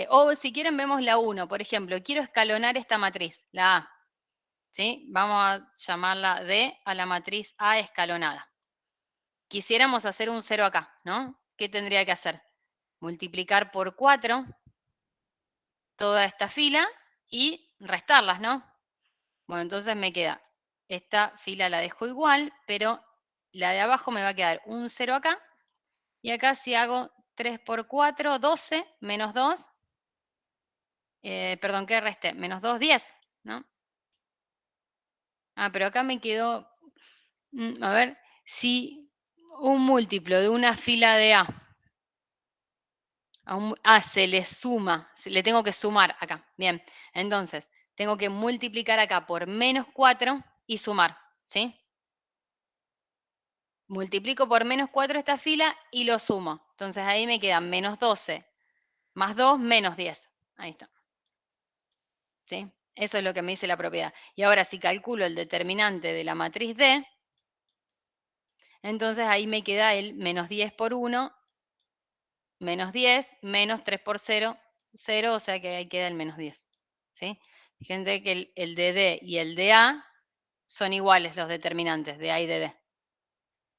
A: O si quieren vemos la 1, por ejemplo, quiero escalonar esta matriz, la A. ¿Sí? Vamos a llamarla D a la matriz A escalonada. Quisiéramos hacer un 0 acá, ¿no? ¿Qué tendría que hacer? Multiplicar por 4 toda esta fila y restarlas, ¿no? Bueno, entonces me queda, esta fila la dejo igual, pero la de abajo me va a quedar un 0 acá. Y acá si hago 3 por 4, 12, menos 2, perdón, ¿qué resté? Menos 2, 10, ¿no? Ah, pero acá me quedó, a ver, si un múltiplo de una fila de se le suma, le tengo que sumar acá. Bien, entonces, tengo que multiplicar acá por menos 4 y sumar, ¿sí? Multiplico por menos 4 esta fila y lo sumo. Entonces ahí me quedan menos 12 más 2 menos 10. Ahí está. ¿Sí? Eso es lo que me dice la propiedad. Y ahora si calculo el determinante de la matriz D, entonces ahí me queda el menos 10 por 1, menos 10, menos 3 por 0, 0, o sea que ahí queda el menos 10. ¿Sí? Fíjense que el de D y el de A son iguales los determinantes de A y de D.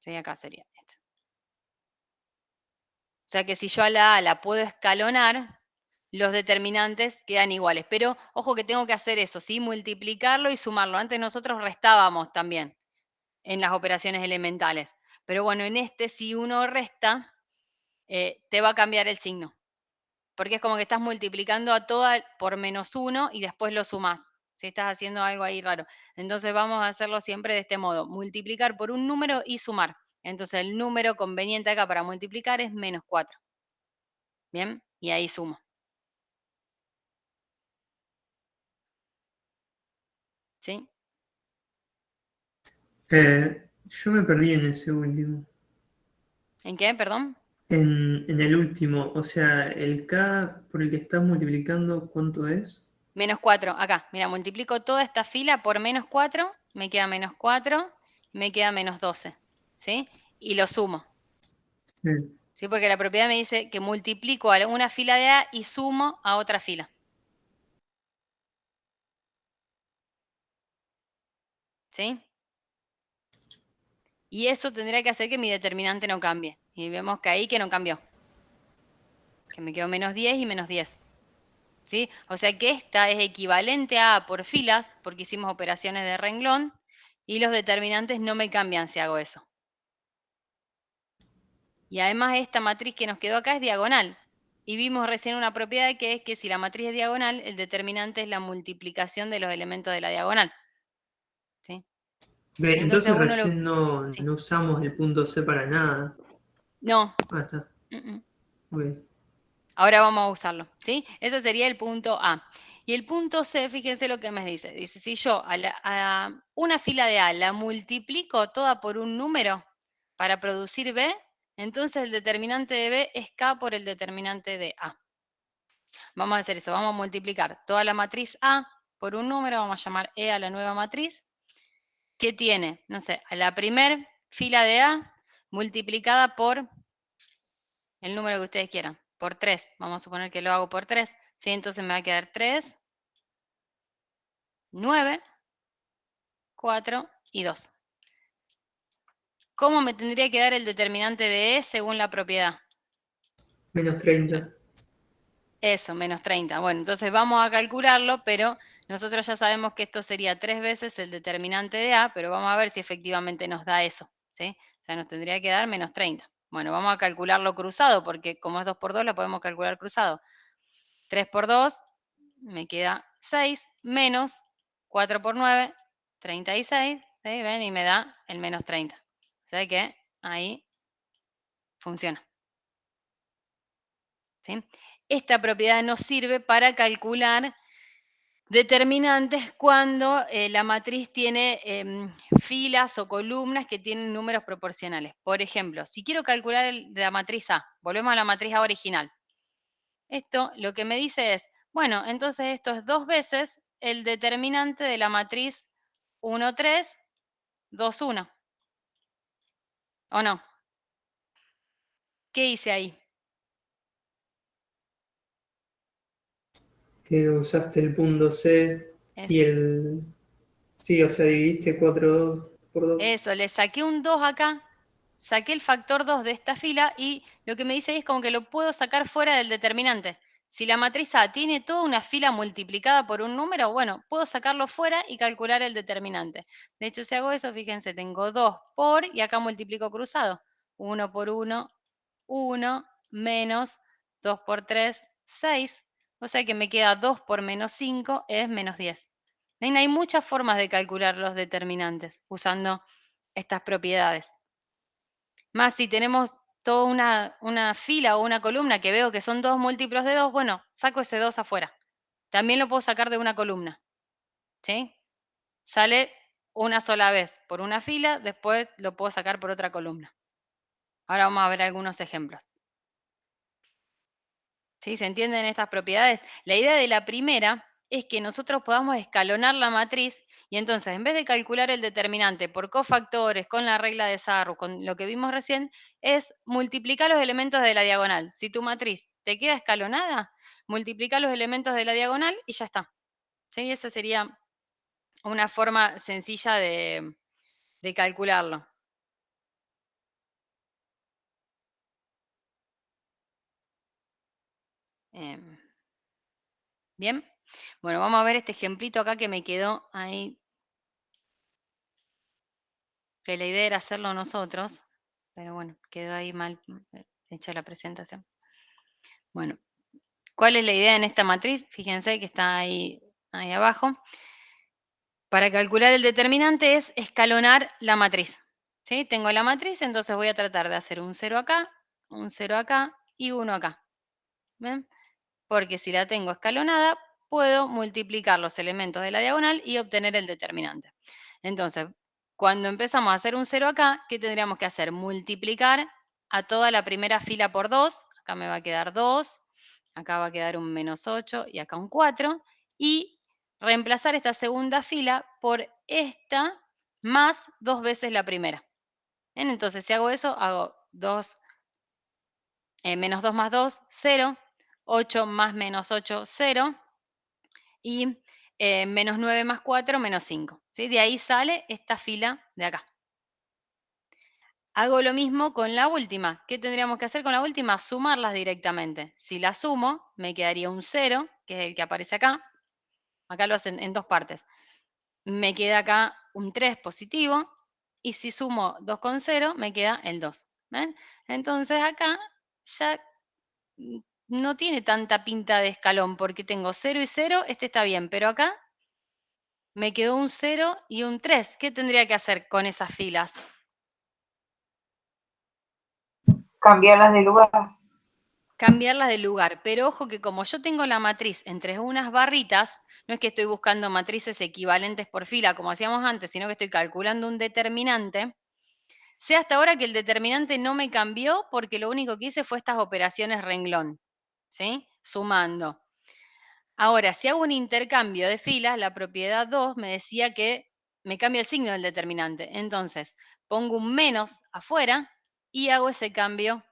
A: ¿Sí? Acá sería esto. O sea que si yo a la A la puedo escalonar, los determinantes quedan iguales. Pero ojo que tengo que hacer eso, ¿sí? Multiplicarlo y sumarlo. Antes nosotros restábamos también en las operaciones elementales. Pero bueno, en este si uno resta, te va a cambiar el signo. Porque es como que estás multiplicando a toda por menos 1 y después lo sumás. Si estás haciendo algo ahí raro. Entonces vamos a hacerlo siempre de este modo. Multiplicar por un número y sumar. Entonces el número conveniente acá para multiplicar es menos 4. Bien, y ahí sumo. ¿Sí?
B: Yo me perdí en ese último.
A: ¿En qué? Perdón.
B: En el último, o sea, el K por el que estás multiplicando, ¿cuánto es?
A: Menos 4, acá. Mira, multiplico toda esta fila por menos 4, me queda menos 4, me queda menos 12, ¿sí? Y lo sumo,
B: Sí.
A: ¿sí? Porque la propiedad me dice que multiplico a una fila de A y sumo a otra fila. ¿Sí? Y eso tendría que hacer que mi determinante no cambie. Y vemos que ahí que no cambió. Que me quedó menos 10 y menos 10. ¿Sí? O sea que esta es equivalente a A por filas, porque hicimos operaciones de renglón, y los determinantes no me cambian si hago eso. Y además esta matriz que nos quedó acá es diagonal. Y vimos recién una propiedad que es que si la matriz es diagonal, el determinante es la multiplicación de los elementos de la diagonal. ¿Sí?
B: Bien,
A: Entonces
B: entonces
A: uno lo...
B: recién no
A: Sí.
B: usamos el punto C para nada.
A: No.
B: Ah, está. Ok.
A: Ahora vamos a usarlo, ¿sí? Ese sería el punto A. Y el punto C, fíjense lo que me dice. Dice, si yo a una fila de A la multiplico toda por un número para producir B, entonces el determinante de B es K por el determinante de A. Vamos a hacer eso, vamos a multiplicar toda la matriz A por un número, vamos a llamar E a la nueva matriz, que tiene, no sé, a la primer fila de A multiplicada por el número que ustedes quieran, por 3. Vamos a suponer que lo hago por 3. ¿Sí? Entonces me va a quedar 3, 9, 4 y 2. ¿Cómo me tendría que dar el determinante de E según la propiedad?
B: Menos 30.
A: Eso, menos 30. Bueno, entonces vamos a calcularlo, pero nosotros ya sabemos que esto sería 3 veces el determinante de A, pero vamos a ver si efectivamente nos da eso, ¿sí? O sea, nos tendría que dar menos 30. Bueno, vamos a calcularlo cruzado, porque como es 2 por 2, lo podemos calcular cruzado. 3 por 2, me queda 6, menos 4 por 9, 36, ¿sí? ¿Ven? Y me da el menos 30. O sea que ahí funciona. ¿Sí? Esta propiedad nos sirve para calcular determinantes cuando la matriz tiene filas o columnas que tienen números proporcionales. Por ejemplo, si quiero calcular la matriz A, volvemos a la matriz A original. Esto lo que me dice es, bueno, entonces esto es 2 veces el determinante de la matriz 1, 3, 2, 1. ¿O no? ¿Qué hice ahí?
B: Que usaste el punto C y el... Sí, o sea, dividiste 4 por 2.
A: Eso, le saqué un 2 acá, saqué el factor 2 de esta fila y lo que me dice es como que lo puedo sacar fuera del determinante. Si la matriz A tiene toda una fila multiplicada por un número, bueno, puedo sacarlo fuera y calcular el determinante. De hecho, si hago eso, fíjense, tengo 2 por, y acá multiplico cruzado. 1 por 1, 1, menos 2 por 3, 6. O sea que me queda 2 por menos 5 es menos 10. ¿Ven? Hay muchas formas de calcular los determinantes usando estas propiedades. Más si tenemos toda una fila o una columna que veo que son 2 múltiplos de 2, bueno, saco ese 2 afuera. También lo puedo sacar de una columna. ¿Sí? Sale una sola vez por una fila, después lo puedo sacar por otra columna. Ahora vamos a ver algunos ejemplos. ¿Sí? ¿Se entienden estas propiedades? La idea de la primera es que nosotros podamos escalonar la matriz y entonces en vez de calcular el determinante por cofactores, con la regla de Sarrus, con lo que vimos recién, es multiplicar los elementos de la diagonal. Si tu matriz te queda escalonada, multiplica los elementos de la diagonal y ya está. ¿Sí? Esa sería una forma sencilla de calcularlo. Bien, bueno, vamos a ver este ejemplito acá que me quedó ahí, que la idea era hacerlo nosotros, pero bueno, quedó ahí mal hecha la presentación. Bueno, ¿cuál es la idea en esta matriz? Fíjense que está ahí abajo. Para calcular el determinante es escalonar la matriz. ¿Sí? Tengo la matriz, entonces voy a tratar de hacer un 0 acá, un 0 acá y 1 acá. ¿Ven? Porque si la tengo escalonada, puedo multiplicar los elementos de la diagonal y obtener el determinante. Entonces, Cuando empezamos a hacer un 0 acá, ¿qué tendríamos que hacer? Multiplicar a toda la primera fila por 2. Acá me va a quedar 2. Acá va a quedar un menos 8 y acá un 4. Y reemplazar esta segunda fila por esta más 2 veces la primera. ¿Bien? Entonces, si hago eso, hago 2, menos 2 más 2, 0. 8 más menos 8, 0. Y menos 9 más 4, menos 5. ¿Sí? De ahí sale esta fila de acá. Hago lo mismo con la última. ¿Qué tendríamos que hacer con la última? Sumarlas directamente. Si la sumo, me quedaría un 0, que es el que aparece acá. Acá lo hacen en dos partes. Me queda acá un 3 positivo. Y si sumo 2 con 0, me queda el 2. ¿Ven? Entonces acá ya no tiene tanta pinta de escalón, porque tengo 0 y 0, este está bien, pero acá me quedó un 0 y un 3. ¿Qué tendría que hacer con esas filas?
C: Cambiarlas de lugar.
A: Cambiarlas de lugar, pero ojo que como yo tengo la matriz entre unas barritas, no es que estoy buscando matrices equivalentes por fila como hacíamos antes, sino que estoy calculando un determinante. Sé hasta ahora que el determinante no me cambió porque lo único que hice fue estas operaciones renglón, ¿sí? Sumando. Ahora, si hago un intercambio de filas, la propiedad 2 me decía que me cambia el signo del determinante. Entonces, pongo un menos afuera y hago ese cambio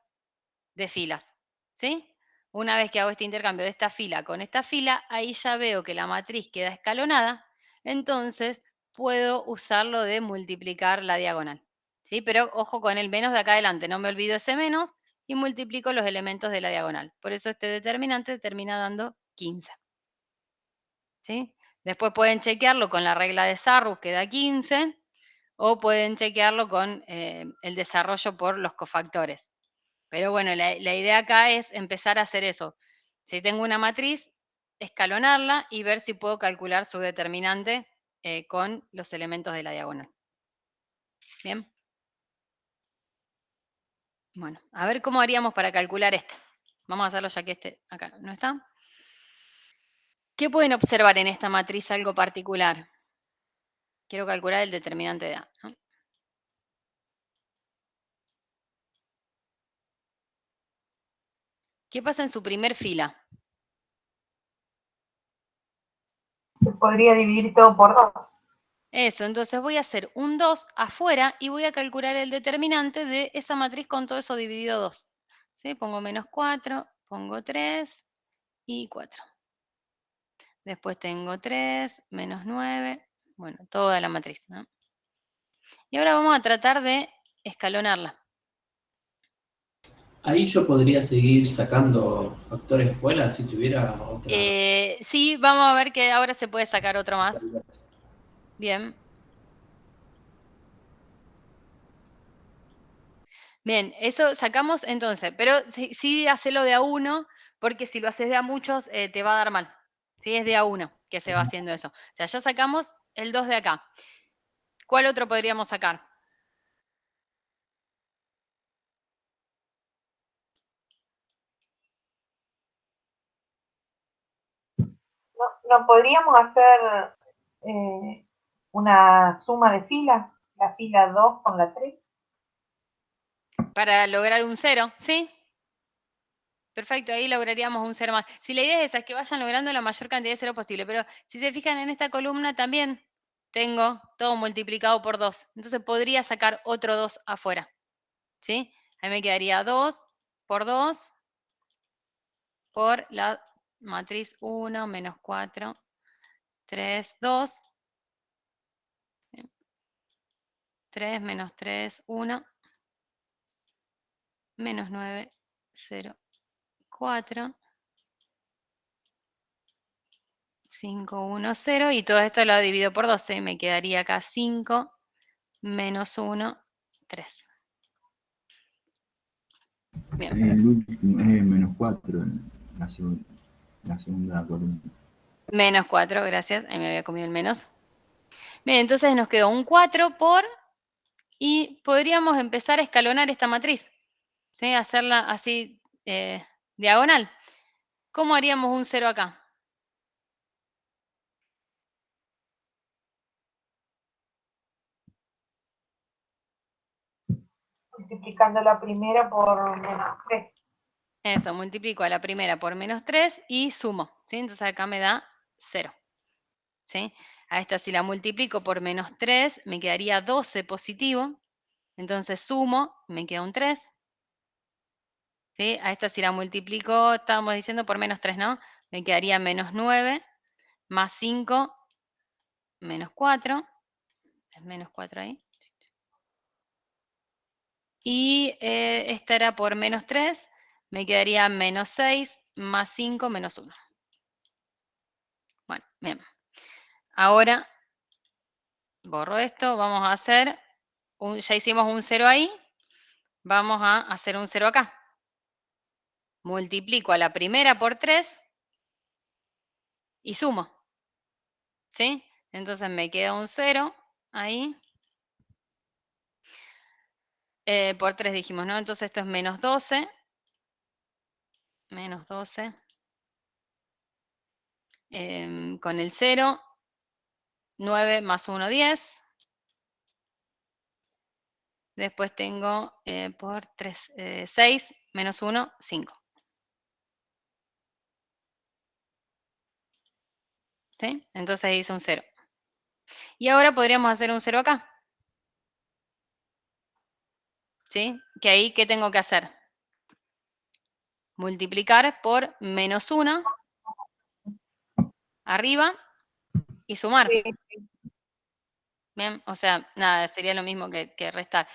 A: de filas, ¿sí? Una vez que hago este intercambio de esta fila con esta fila, ahí ya veo que la matriz queda escalonada, entonces puedo usarlo de multiplicar la diagonal, ¿sí? Pero ojo con el menos de acá adelante, no me olvido ese menos y multiplico los elementos de la diagonal. Por eso este determinante termina dando 15, ¿sí? Después pueden chequearlo con la regla de Sarrus, que da 15, o pueden chequearlo con el desarrollo por los cofactores. Pero bueno, la idea acá es empezar a hacer eso. Si tengo una matriz, escalonarla y ver si puedo calcular su determinante con los elementos de la diagonal. Bien. Bueno, a ver cómo haríamos para calcular este. Vamos a hacerlo ya que este acá no está. ¿Qué pueden observar en esta matriz algo particular? Quiero calcular el determinante de A, ¿no? ¿Qué pasa en su primer fila?
C: Se podría dividir todo por 2.
A: Eso, entonces voy a hacer un 2 afuera y voy a calcular el determinante de esa matriz con todo eso dividido 2. ¿Sí? Pongo menos 4, pongo 3 y 4. Después tengo 3, menos 9, bueno, toda la matriz, ¿no? Y ahora vamos a tratar de escalonarla.
E: Ahí yo podría seguir sacando factores afuera si tuviera otra.
A: Sí, vamos a ver que ahora se puede sacar otro más. Bien. Bien, eso sacamos entonces, pero sí hacelo de a uno, porque si lo haces de a muchos te va a dar mal. ¿Sí? Es de a uno que se va haciendo eso. O sea, ya sacamos el 2 de acá. ¿Cuál otro podríamos sacar?
C: ¿No podríamos hacer una suma de filas? La fila 2 con la 3.
A: Para lograr un 0, ¿sí? Perfecto, ahí lograríamos un 0 más. Si la idea es esa, es que vayan logrando la mayor cantidad de 0 posible, pero si se fijan en esta columna también tengo todo multiplicado por 2. Entonces podría sacar otro 2 afuera, ¿sí? Ahí me quedaría 2 por 2 por la matriz 1 menos 4, 3, 2. 3 menos 3, 1. Menos 9, 0, 4. 5, 1, 0, y todo esto lo divido por 12, me quedaría acá 5, menos 1, 3. Bien.
F: El último es menos 4 en la segunda columna.
A: Menos 4, gracias, ahí me había comido el menos. Bien, entonces nos quedó un 4 por, y podríamos empezar a escalonar esta matriz, ¿sí? Hacerla así diagonal. ¿Cómo haríamos un 0 acá?
C: Multiplicando la primera por menos 3.
A: Eso, multiplico a la primera por menos 3 y sumo, ¿sí? Entonces acá me da 0, ¿sí? A esta si la multiplico por menos 3, me quedaría 12 positivo. Entonces sumo, me queda un 3. ¿Sí? A esta si la multiplico, estábamos diciendo por menos 3, ¿no? Me quedaría menos 9, más 5, menos 4. Es menos 4 ahí. Y esta era por menos 3, me quedaría menos 6, más 5, menos 1. Bueno, bien. Ahora borro esto, vamos a hacer, ya hicimos un 0 ahí, vamos a hacer un 0 acá. Multiplico a la primera por 3 y sumo. ¿Sí? Entonces me queda un 0 ahí. Por 3 dijimos, ¿no? Entonces esto es menos 12. Menos 12. Con el 0, 9 más 1, 10. Después tengo por 3, 6, menos 1, 5. ¿Sí? Entonces hice un 0. Y ahora podríamos hacer un 0 acá. ¿Sí? Que ahí, ¿qué tengo que hacer? Multiplicar por menos 1 arriba y sumar.
C: Sí.
A: Bien, o sea, nada, sería lo mismo que restar.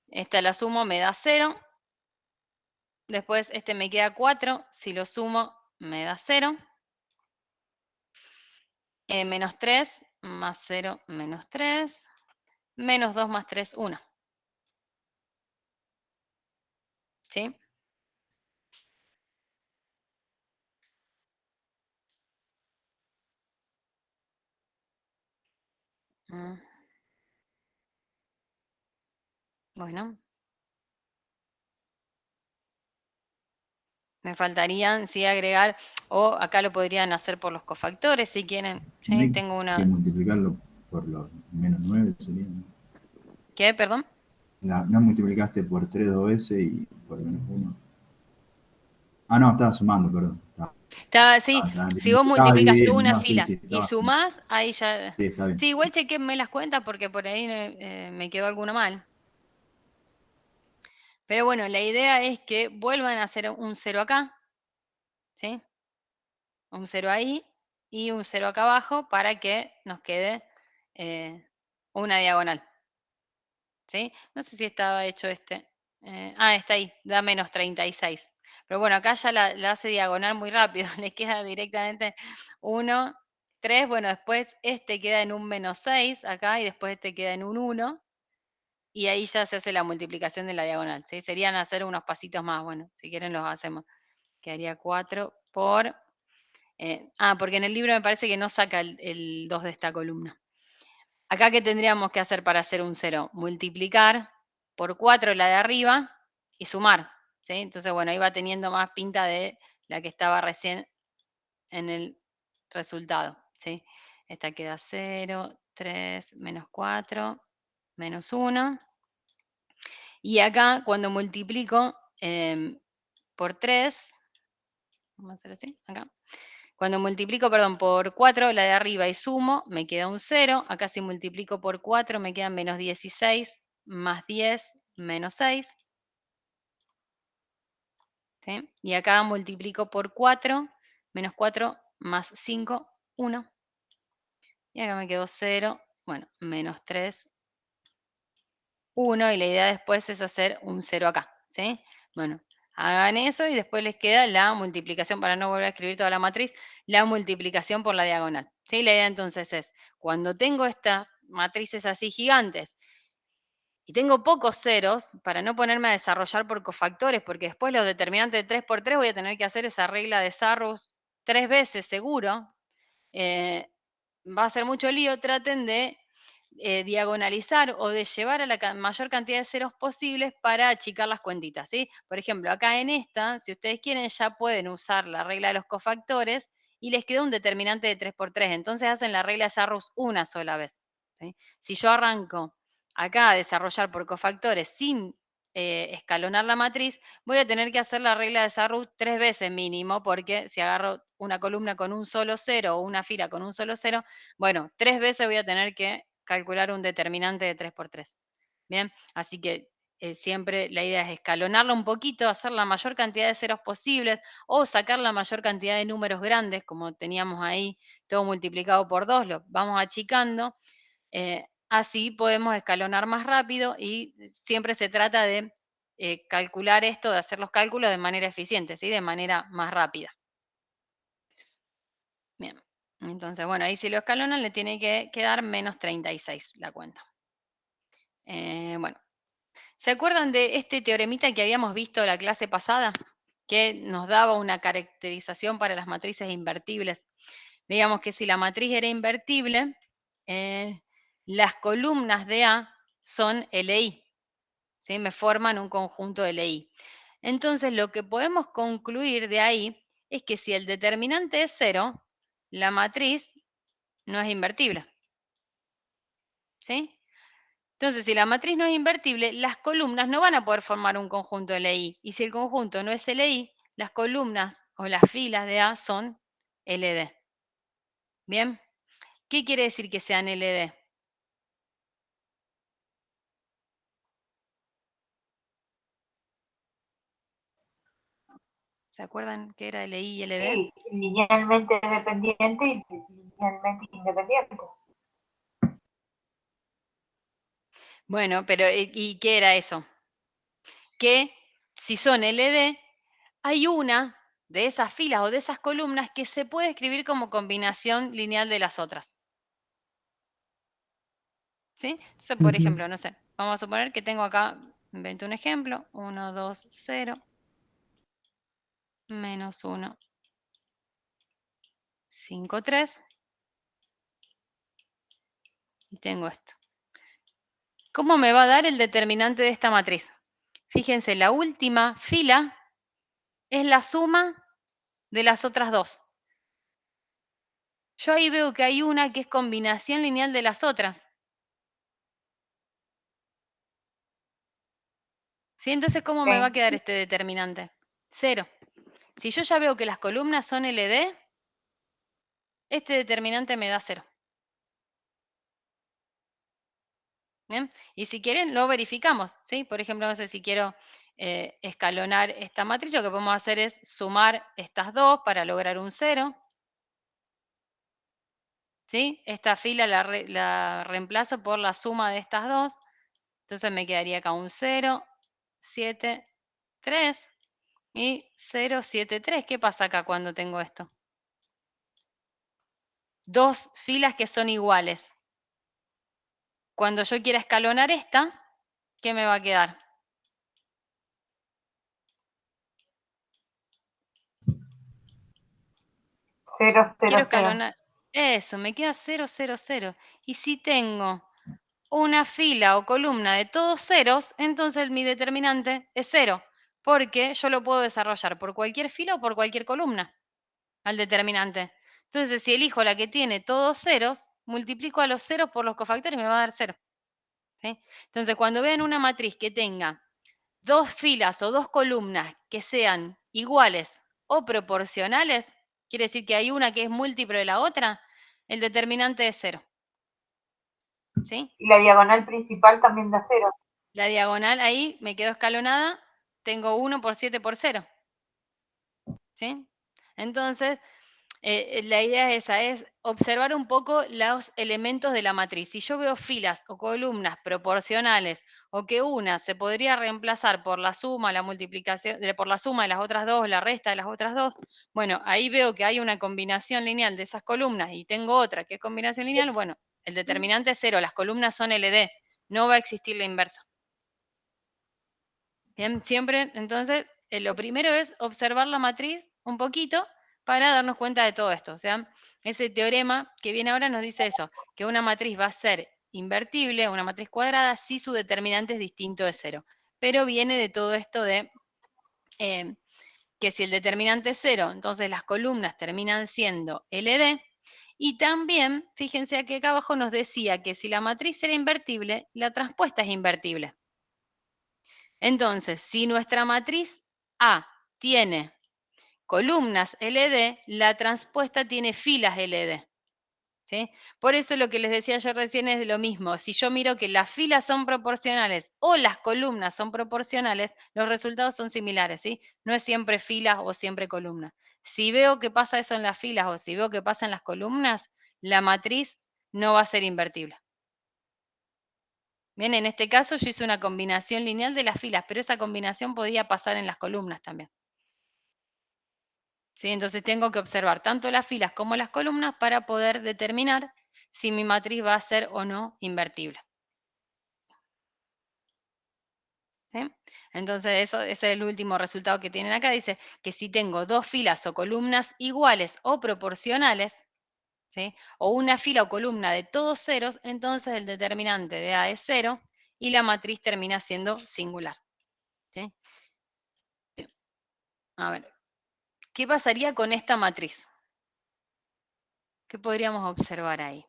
A: Esta la sumo, me da 0. Después este me queda 4. Si lo sumo, me da 0. Menos 3 más 0, menos 3. Menos 2 más 3, 1. ¿Sí? Bueno. Me faltarían, sí, agregar, o acá lo podrían hacer por los cofactores si quieren. ¿Sí?
F: No hay
A: Tengo una...
F: que multiplicarlo por los menos 9 sería, ¿no?
A: ¿Qué? Perdón.
F: No multiplicaste por 3 dos veces y por menos 1. Ah, no, estaba sumando, perdón.
A: Sí, si vos multiplicas toda una
F: no,
A: fila
F: sí,
A: y sumás, ahí ya...
F: Sí, está bien.
A: Sí, igual chequenme las cuentas porque por ahí me quedó alguno mal. Pero bueno, la idea es que vuelvan a hacer un 0 acá. ¿Sí? Un 0 ahí y un 0 acá abajo para que nos quede una diagonal. ¿Sí? No sé si estaba hecho este. Está ahí, da menos 36. Pero bueno, acá ya la hace diagonal muy rápido. Le queda directamente 1, 3. Bueno, después este queda en un menos 6 acá y después este queda en un 1. Y ahí ya se hace la multiplicación de la diagonal. ¿Sí? Serían hacer unos pasitos más. Bueno, si quieren los hacemos. Quedaría 4 por... porque en el libro me parece que no saca el 2 de esta columna. Acá, ¿qué tendríamos que hacer para hacer un 0? Multiplicar por 4 la de arriba y sumar. ¿Sí? Entonces, bueno, ahí va teniendo más pinta de la que estaba recién en el resultado. ¿Sí? Esta queda 0, 3, menos 4, menos 1. Y acá, cuando multiplico por 3, vamos a hacer así, acá. Cuando multiplico, perdón, por 4 la de arriba y sumo, me queda un 0. Acá si multiplico por 4 me quedan menos 16, más 10, menos 6. ¿Sí? Y acá multiplico por 4, menos 4, más 5, 1. Y acá me quedó 0, bueno, menos 3, 1. Y la idea después es hacer un 0 acá. ¿Sí? Bueno, hagan eso y después les queda la multiplicación, para no volver a escribir toda la matriz, la multiplicación por la diagonal. ¿Sí? La idea entonces es, cuando tengo estas matrices así gigantes y tengo pocos ceros, para no ponerme a desarrollar por cofactores, porque después los determinantes de 3 por 3 voy a tener que hacer esa regla de Sarrus 3 veces seguro, va a ser mucho lío, traten de diagonalizar o de llevar a la mayor cantidad de ceros posibles para achicar las cuentitas, ¿sí? Por ejemplo, acá en esta, si ustedes quieren, ya pueden usar la regla de los cofactores y les queda un determinante de 3 por 3. Entonces hacen la regla de Sarrus una sola vez. ¿Sí? Si yo arranco acá a desarrollar por cofactores sin escalonar la matriz, voy a tener que hacer la regla de Sarrus 3 veces mínimo, porque si agarro una columna con un solo cero o una fila con un solo cero, bueno, 3 veces voy a tener que calcular un determinante de 3 por 3. Bien, así que siempre la idea es escalonarla un poquito, hacer la mayor cantidad de ceros posibles o sacar la mayor cantidad de números grandes, como teníamos ahí, todo multiplicado por 2, lo vamos achicando. Así podemos escalonar más rápido y siempre se trata de calcular esto, de hacer los cálculos de manera eficiente, ¿sí? De manera más rápida. Bien, entonces, bueno, ahí si lo escalonan le tiene que quedar menos 36 la cuenta. Bueno, ¿se acuerdan de este teoremita que habíamos visto la clase pasada? Que nos daba una caracterización para las matrices invertibles. Digamos que si la matriz era invertible, las columnas de A son LI, ¿sí? Me forman un conjunto LI. Entonces, lo que podemos concluir de ahí es que si el determinante es 0, la matriz no es invertible. ¿Sí? Entonces, si la matriz no es invertible, las columnas no van a poder formar un conjunto LI. Y si el conjunto no es LI, las columnas o las filas de A son LD. ¿Bien? ¿Qué quiere decir que sean LD? ¿Se acuerdan qué era LI y LD?
C: Sí, linealmente dependiente y linealmente independiente.
A: Bueno, pero ¿y qué era eso? Que si son LD, hay una de esas filas o de esas columnas que se puede escribir como combinación lineal de las otras. ¿Sí? Entonces, por ejemplo, no sé, vamos a suponer que tengo acá, invento un ejemplo, 1, 2, 0, menos 1, 5, 3, y tengo esto. ¿Cómo me va a dar el determinante de esta matriz? Fíjense, la última fila es la suma de las otras dos. Yo ahí veo que hay una que es combinación lineal de las otras. ¿Sí? Entonces, ¿cómo me va a quedar este determinante? 0. Si yo ya veo que las columnas son LD, este determinante me da 0. ¿Bien? Y si quieren, lo verificamos. ¿Sí? Por ejemplo, no sé si quiero escalonar esta matriz, lo que podemos hacer es sumar estas dos para lograr un 0. ¿Sí? Esta fila la reemplazo por la suma de estas dos. Entonces me quedaría acá un 0, 7, 3 y 0, 7, 3. ¿Qué pasa acá cuando tengo esto? Dos filas que son iguales. Cuando yo quiera escalonar esta, ¿qué me va a quedar?
C: 0, 0,
A: Quiero
C: 0.
A: escalonar. Eso, me queda 0, 0, 0. Y si tengo una fila o columna de todos ceros, entonces mi determinante es 0, porque yo lo puedo desarrollar por cualquier fila o por cualquier columna al determinante. Entonces, si elijo la que tiene todos ceros, multiplico a los ceros por los cofactores y me va a dar 0. ¿Sí? Entonces, cuando vean una matriz que tenga dos filas o dos columnas que sean iguales o proporcionales, quiere decir que hay una que es múltiplo de la otra, el determinante es 0. ¿Sí?
C: Y la diagonal principal también da 0.
A: La diagonal ahí me quedó escalonada, tengo 1 por 7 por 0. ¿Sí? Entonces, la idea esa es observar un poco los elementos de la matriz. Si yo veo filas o columnas proporcionales o que una se podría reemplazar por la suma, la multiplicación, por la suma de las otras dos, la resta de las otras dos, bueno, ahí veo que hay una combinación lineal de esas columnas y tengo otra que es combinación lineal, bueno, el determinante es 0, las columnas son LD, no va a existir la inversa. Bien, siempre, entonces, lo primero es observar la matriz un poquito para darnos cuenta de todo esto. O sea, ese teorema que viene ahora nos dice eso, que una matriz va a ser invertible, una matriz cuadrada, si su determinante es distinto de 0. Pero viene de todo esto de que si el determinante es 0, entonces las columnas terminan siendo LD. Y también, fíjense que acá abajo nos decía que si la matriz era invertible, la transpuesta es invertible. Entonces, si nuestra matriz A tiene columnas LD, la transpuesta tiene filas LD. ¿Sí? Por eso lo que les decía yo recién es lo mismo. Si yo miro que las filas son proporcionales o las columnas son proporcionales, los resultados son similares, ¿sí? No es siempre filas o siempre columnas. Si veo que pasa eso en las filas o si veo que pasa en las columnas, la matriz no va a ser invertible. Bien, en este caso yo hice una combinación lineal de las filas, pero esa combinación podía pasar en las columnas también. ¿Sí? Entonces tengo que observar tanto las filas como las columnas para poder determinar si mi matriz va a ser o no invertible. ¿Sí? Entonces ese es el último resultado que tienen acá. Dice que si tengo dos filas o columnas iguales o proporcionales, ¿sí? O una fila o columna de todos ceros, entonces el determinante de A es 0 y la matriz termina siendo singular. ¿Sí? A ver, ¿qué pasaría con esta matriz? ¿Qué podríamos observar ahí?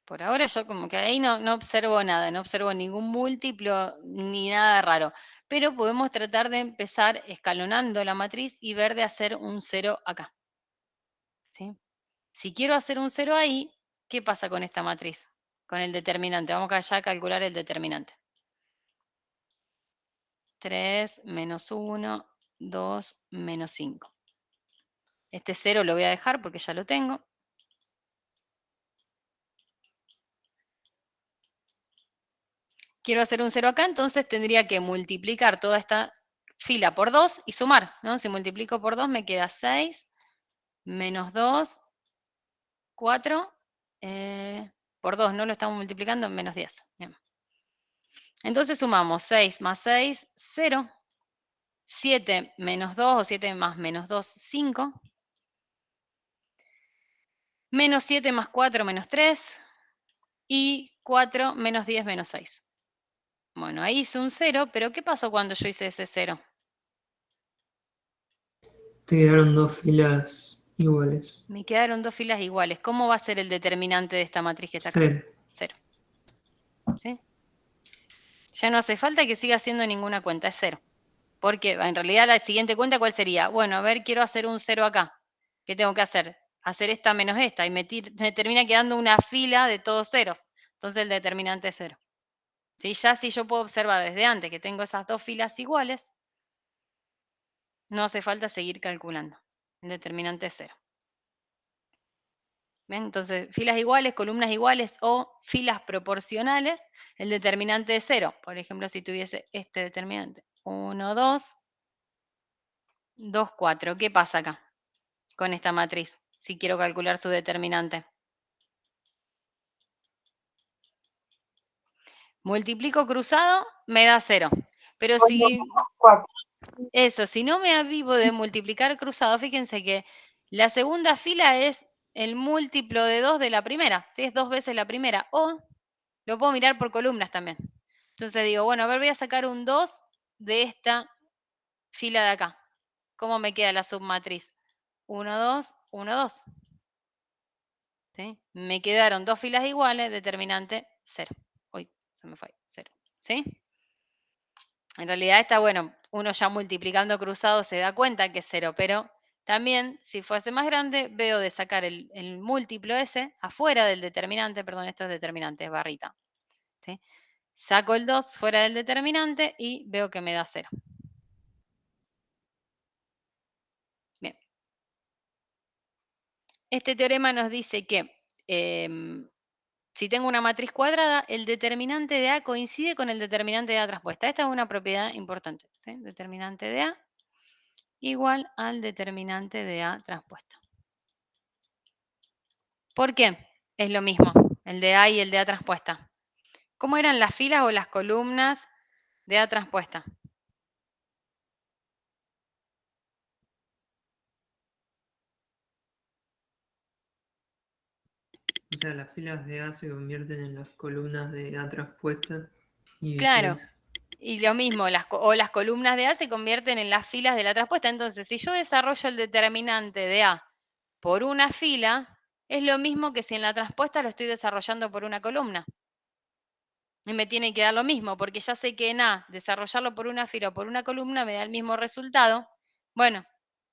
A: Por ahora yo como que ahí no observo nada, no observo ningún múltiplo ni nada raro, pero podemos tratar de empezar escalonando la matriz y ver de hacer un 0 acá. ¿Sí? Si quiero hacer un 0 ahí, ¿qué pasa con esta matriz? Con el determinante. Vamos allá a calcular el determinante. 3 menos 1, 2 menos 5. Este 0 lo voy a dejar porque ya lo tengo. Quiero hacer un 0 acá, entonces tendría que multiplicar toda esta fila por 2 y sumar, ¿no? Si multiplico por 2 me queda 6, menos 2, 4, por 2, no lo estamos multiplicando, menos 10. Bien. Entonces sumamos 6 más 6, 0, 7 menos 2 o 7 más menos 2, 5, menos 7 más 4, menos 3, y 4 menos 10, menos 6. Bueno, ahí hice un 0, pero ¿qué pasó cuando yo hice ese 0?
B: Te quedaron dos filas iguales.
A: Me quedaron dos filas iguales. ¿Cómo va a ser el determinante de esta matriz que está acá?
B: 0.
A: 0. ¿Sí? Ya no hace falta que siga haciendo ninguna cuenta, es 0. Porque en realidad la siguiente cuenta, ¿cuál sería? Bueno, a ver, quiero hacer un 0 acá. ¿Qué tengo que hacer? Hacer esta menos esta. Y me termina quedando una fila de todos ceros. Entonces el determinante es 0. ¿Sí? Ya si yo puedo observar desde antes que tengo esas dos filas iguales, no hace falta seguir calculando. El determinante es 0. ¿Bien? Entonces, filas iguales, columnas iguales o filas proporcionales, el determinante es 0. Por ejemplo, si tuviese este determinante. 1, 2, 2, 4. ¿Qué pasa acá con esta matriz? Si quiero calcular su determinante. Multiplico cruzado, me da 0. Pero si...
C: 4.
A: Eso, si no me avivo de multiplicar cruzado, fíjense que la segunda fila es el múltiplo de 2 de la primera, ¿sí? Es 2 veces la primera. O lo puedo mirar por columnas también. Entonces digo, bueno, a ver, voy a sacar un 2 de esta fila de acá. ¿Cómo me queda la submatriz? 1, 2, 1, 2. ¿Sí? Me quedaron dos filas iguales, determinante 0. Uy, se me fue, 0. ¿Sí? En realidad está bueno, uno ya multiplicando cruzado se da cuenta que es 0, pero también si fuese más grande, veo de sacar el múltiplo ese afuera del determinante, perdón, esto es determinante, es barrita. ¿Sí? Saco el 2 fuera del determinante y veo que me da 0. Bien. Este teorema nos dice que si tengo una matriz cuadrada, el determinante de A coincide con el determinante de A transpuesta. Esta es una propiedad importante. ¿Sí? Determinante de A igual al determinante de A transpuesta. ¿Por qué? Es lo mismo, el de A y el de A transpuesta. ¿Cómo eran las filas o las columnas de A transpuesta?
B: O sea, las filas de A se convierten en las columnas de A transpuesta y
A: Claro,
B: viceversa.
A: y lo mismo, las columnas de A se convierten en las filas de la transpuesta. Entonces, si yo desarrollo el determinante de A por una fila es lo mismo que si en la transpuesta lo estoy desarrollando por una columna. Y me tiene que dar lo mismo, porque ya sé que en A, desarrollarlo por una fila o por una columna me da el mismo resultado. Bueno,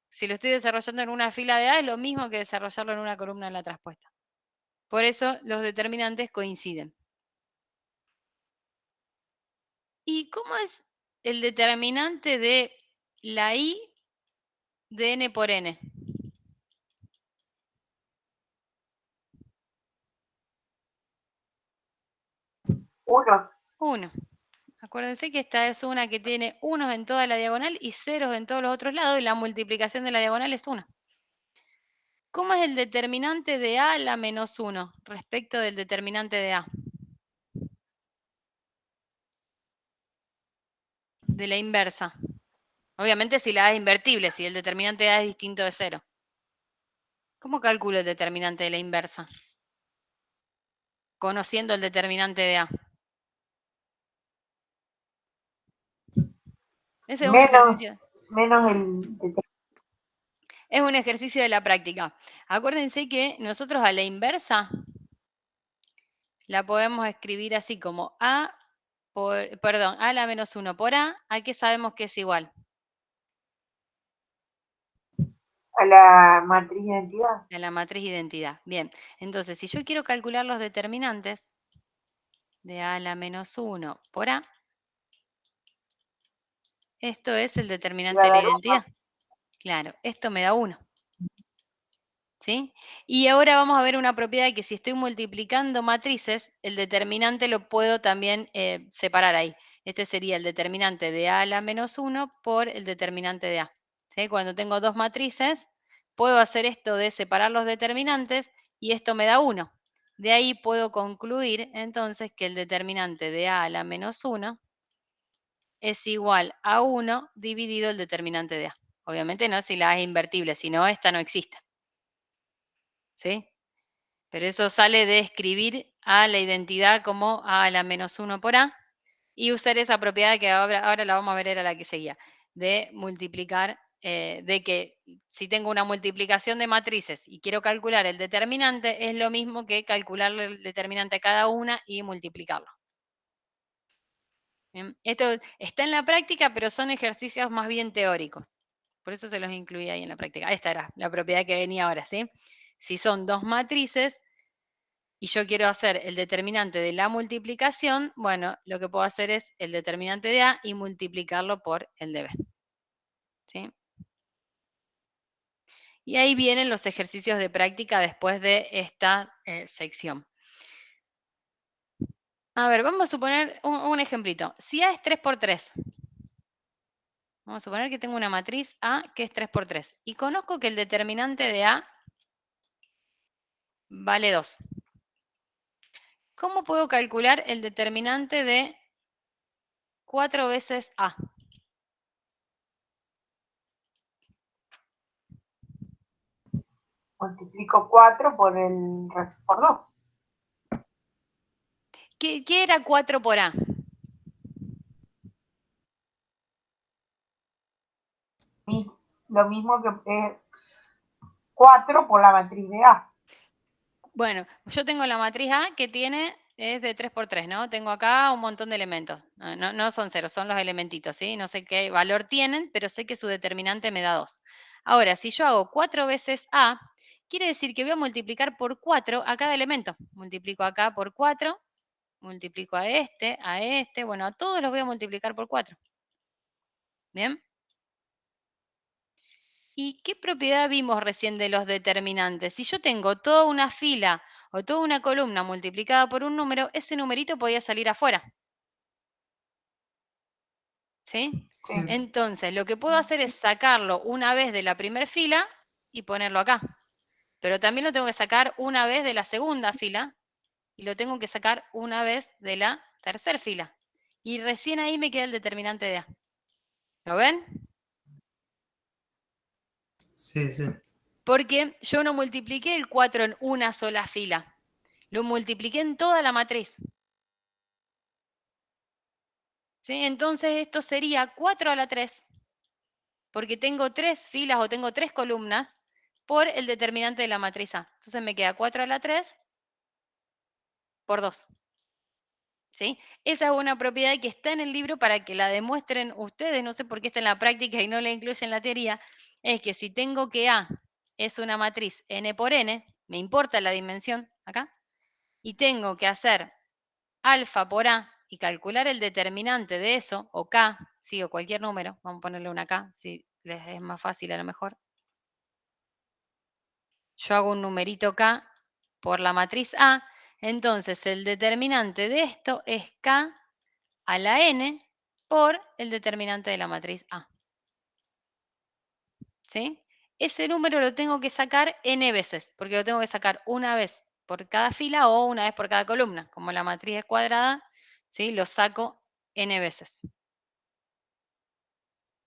A: si lo estoy desarrollando en una fila de A, es lo mismo que desarrollarlo en una columna en la transpuesta. Por eso los determinantes coinciden. ¿Y cómo es el determinante de la I de n por n?
C: 1.
A: 1. Acuérdense que esta es una que tiene unos en toda la diagonal y ceros en todos los otros lados, y la multiplicación de la diagonal es 1. ¿Cómo es el determinante de A a la menos 1 respecto del determinante de A? De la inversa. Obviamente si la A es invertible, si el determinante de A es distinto de 0. ¿Cómo calculo el determinante de la inversa? Conociendo el determinante de A. Ese es un ejercicio.
C: Menos el...
A: Es un ejercicio de la práctica. Acuérdense que nosotros a la inversa la podemos escribir así como A a la menos 1 por A qué sabemos que es igual.
C: A la matriz de identidad.
A: A la matriz identidad. Bien, entonces si yo quiero calcular los determinantes de A a la menos 1 por A, esto es el determinante de la identidad. Claro, esto me da 1. ¿Sí? Y ahora vamos a ver una propiedad que si estoy multiplicando matrices, el determinante lo puedo también separar ahí. Este sería el determinante de A a la menos 1 por el determinante de A. ¿Sí? Cuando tengo dos matrices, puedo hacer esto de separar los determinantes y esto me da 1. De ahí puedo concluir entonces que el determinante de A a la menos 1 es igual a 1 dividido el determinante de A. Obviamente no si la A es invertible, si no, esta no existe. ¿Sí? Pero eso sale de escribir a la identidad como A a la menos 1 por A y usar esa propiedad que ahora la vamos a ver, era la que seguía, de multiplicar, de que si tengo una multiplicación de matrices y quiero calcular el determinante, es lo mismo que calcularle el determinante a cada una y multiplicarlo. Bien, esto está en la práctica, pero son ejercicios más bien teóricos. Por eso se los incluí ahí en la práctica. Esta era la propiedad que venía ahora, ¿sí? Si son dos matrices y yo quiero hacer el determinante de la multiplicación, bueno, lo que puedo hacer es el determinante de A y multiplicarlo por el de B. ¿Sí? Y ahí vienen los ejercicios de práctica después de esta sección. A ver, vamos a suponer un ejemplito. Si A es 3 por 3, vamos a suponer que tengo una matriz A que es 3 por 3 y conozco que el determinante de A vale 2. ¿Cómo puedo calcular el determinante de 4 veces A?
C: Multiplico 4 por 2.
A: ¿Qué era 4 por A?
C: Lo mismo que 4 por la matriz de A.
A: Bueno, yo tengo la matriz A que es de 3 por 3, ¿no? Tengo acá un montón de elementos. No son ceros, son los elementitos, ¿sí? No sé qué valor tienen, pero sé que su determinante me da 2. Ahora, si yo hago 4 veces A, quiere decir que voy a multiplicar por 4 a cada elemento. Multiplico acá por 4, multiplico a este, bueno, a todos los voy a multiplicar por 4. ¿Bien? ¿Y qué propiedad vimos recién de los determinantes? Si yo tengo toda una fila o toda una columna multiplicada por un número, ese numerito podía salir afuera. ¿Sí?
C: Sí.
A: Entonces, lo que puedo hacer es sacarlo una vez de la primera fila y ponerlo acá. Pero también lo tengo que sacar una vez de la segunda fila y lo tengo que sacar una vez de la tercera fila. Y recién ahí me queda el determinante de A. ¿Lo ven?
B: Sí, sí.
A: Porque yo no multipliqué el 4 en una sola fila. Lo multipliqué en toda la matriz. ¿Sí? Entonces esto sería 4 a la 3, porque tengo 3 filas o tengo 3 columnas por el determinante de la matriz A. Entonces me queda 4 a la 3 por 2. ¿Sí? Esa es una propiedad que está en el libro para que la demuestren ustedes, no sé por qué está en la práctica y no la incluyen en la teoría, es que si tengo que A es una matriz n por n, me importa la dimensión acá, y tengo que hacer alfa por A y calcular el determinante de eso, o K, sí, o cualquier número, vamos a ponerle una K, si les es más fácil a lo mejor. Yo hago un numerito K por la matriz A, entonces el determinante de esto es K a la n por el determinante de la matriz A. ¿Sí? Ese número lo tengo que sacar n veces, porque lo tengo que sacar una vez por cada fila o una vez por cada columna. Como la matriz es cuadrada, ¿sí? Lo saco n veces.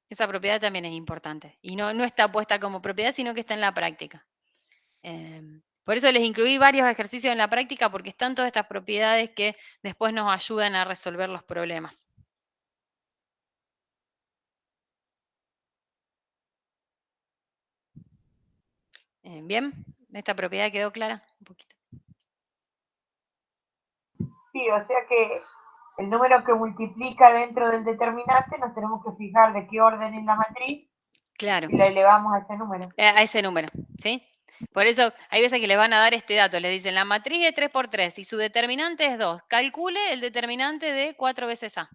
A: Esa propiedad también es importante. Y no está puesta como propiedad, sino que está en la práctica. Por eso les incluí varios ejercicios en la práctica, porque están todas estas propiedades que después nos ayudan a resolver los problemas. ¿Bien? ¿Esta propiedad quedó clara? Un poquito.
C: Sí, o sea que el número que multiplica dentro del determinante nos tenemos que fijar de qué orden es la matriz.
A: Claro.
C: Y la elevamos a ese número.
A: A ese número, ¿sí? Por eso hay veces que les van a dar este dato, les dicen la matriz es 3 por 3 y su determinante es 2. Calcule el determinante de 4 veces A.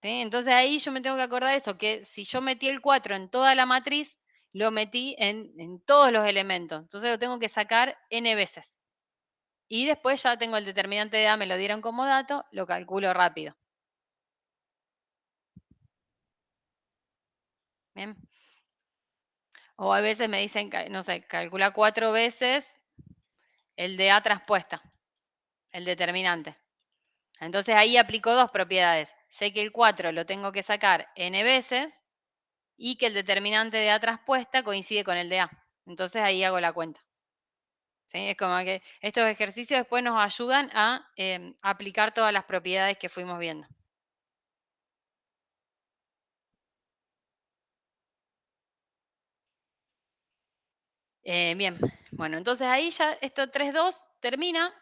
A: ¿Sí? Entonces ahí yo me tengo que acordar eso, que si yo metí el 4 en toda la matriz, lo metí en todos los elementos. Entonces lo tengo que sacar n veces. Y después ya tengo el determinante de A, me lo dieron como dato, lo calculo rápido. Bien. O a veces me dicen, no sé, calcula 4 veces el de A transpuesta, el determinante. Entonces ahí aplico dos propiedades. Sé que el 4 lo tengo que sacar n veces y que el determinante de A transpuesta coincide con el de A. Entonces ahí hago la cuenta. ¿Sí? Es como que estos ejercicios después nos ayudan a aplicar todas las propiedades que fuimos viendo. Bien, bueno, entonces ahí ya esto 3.2 termina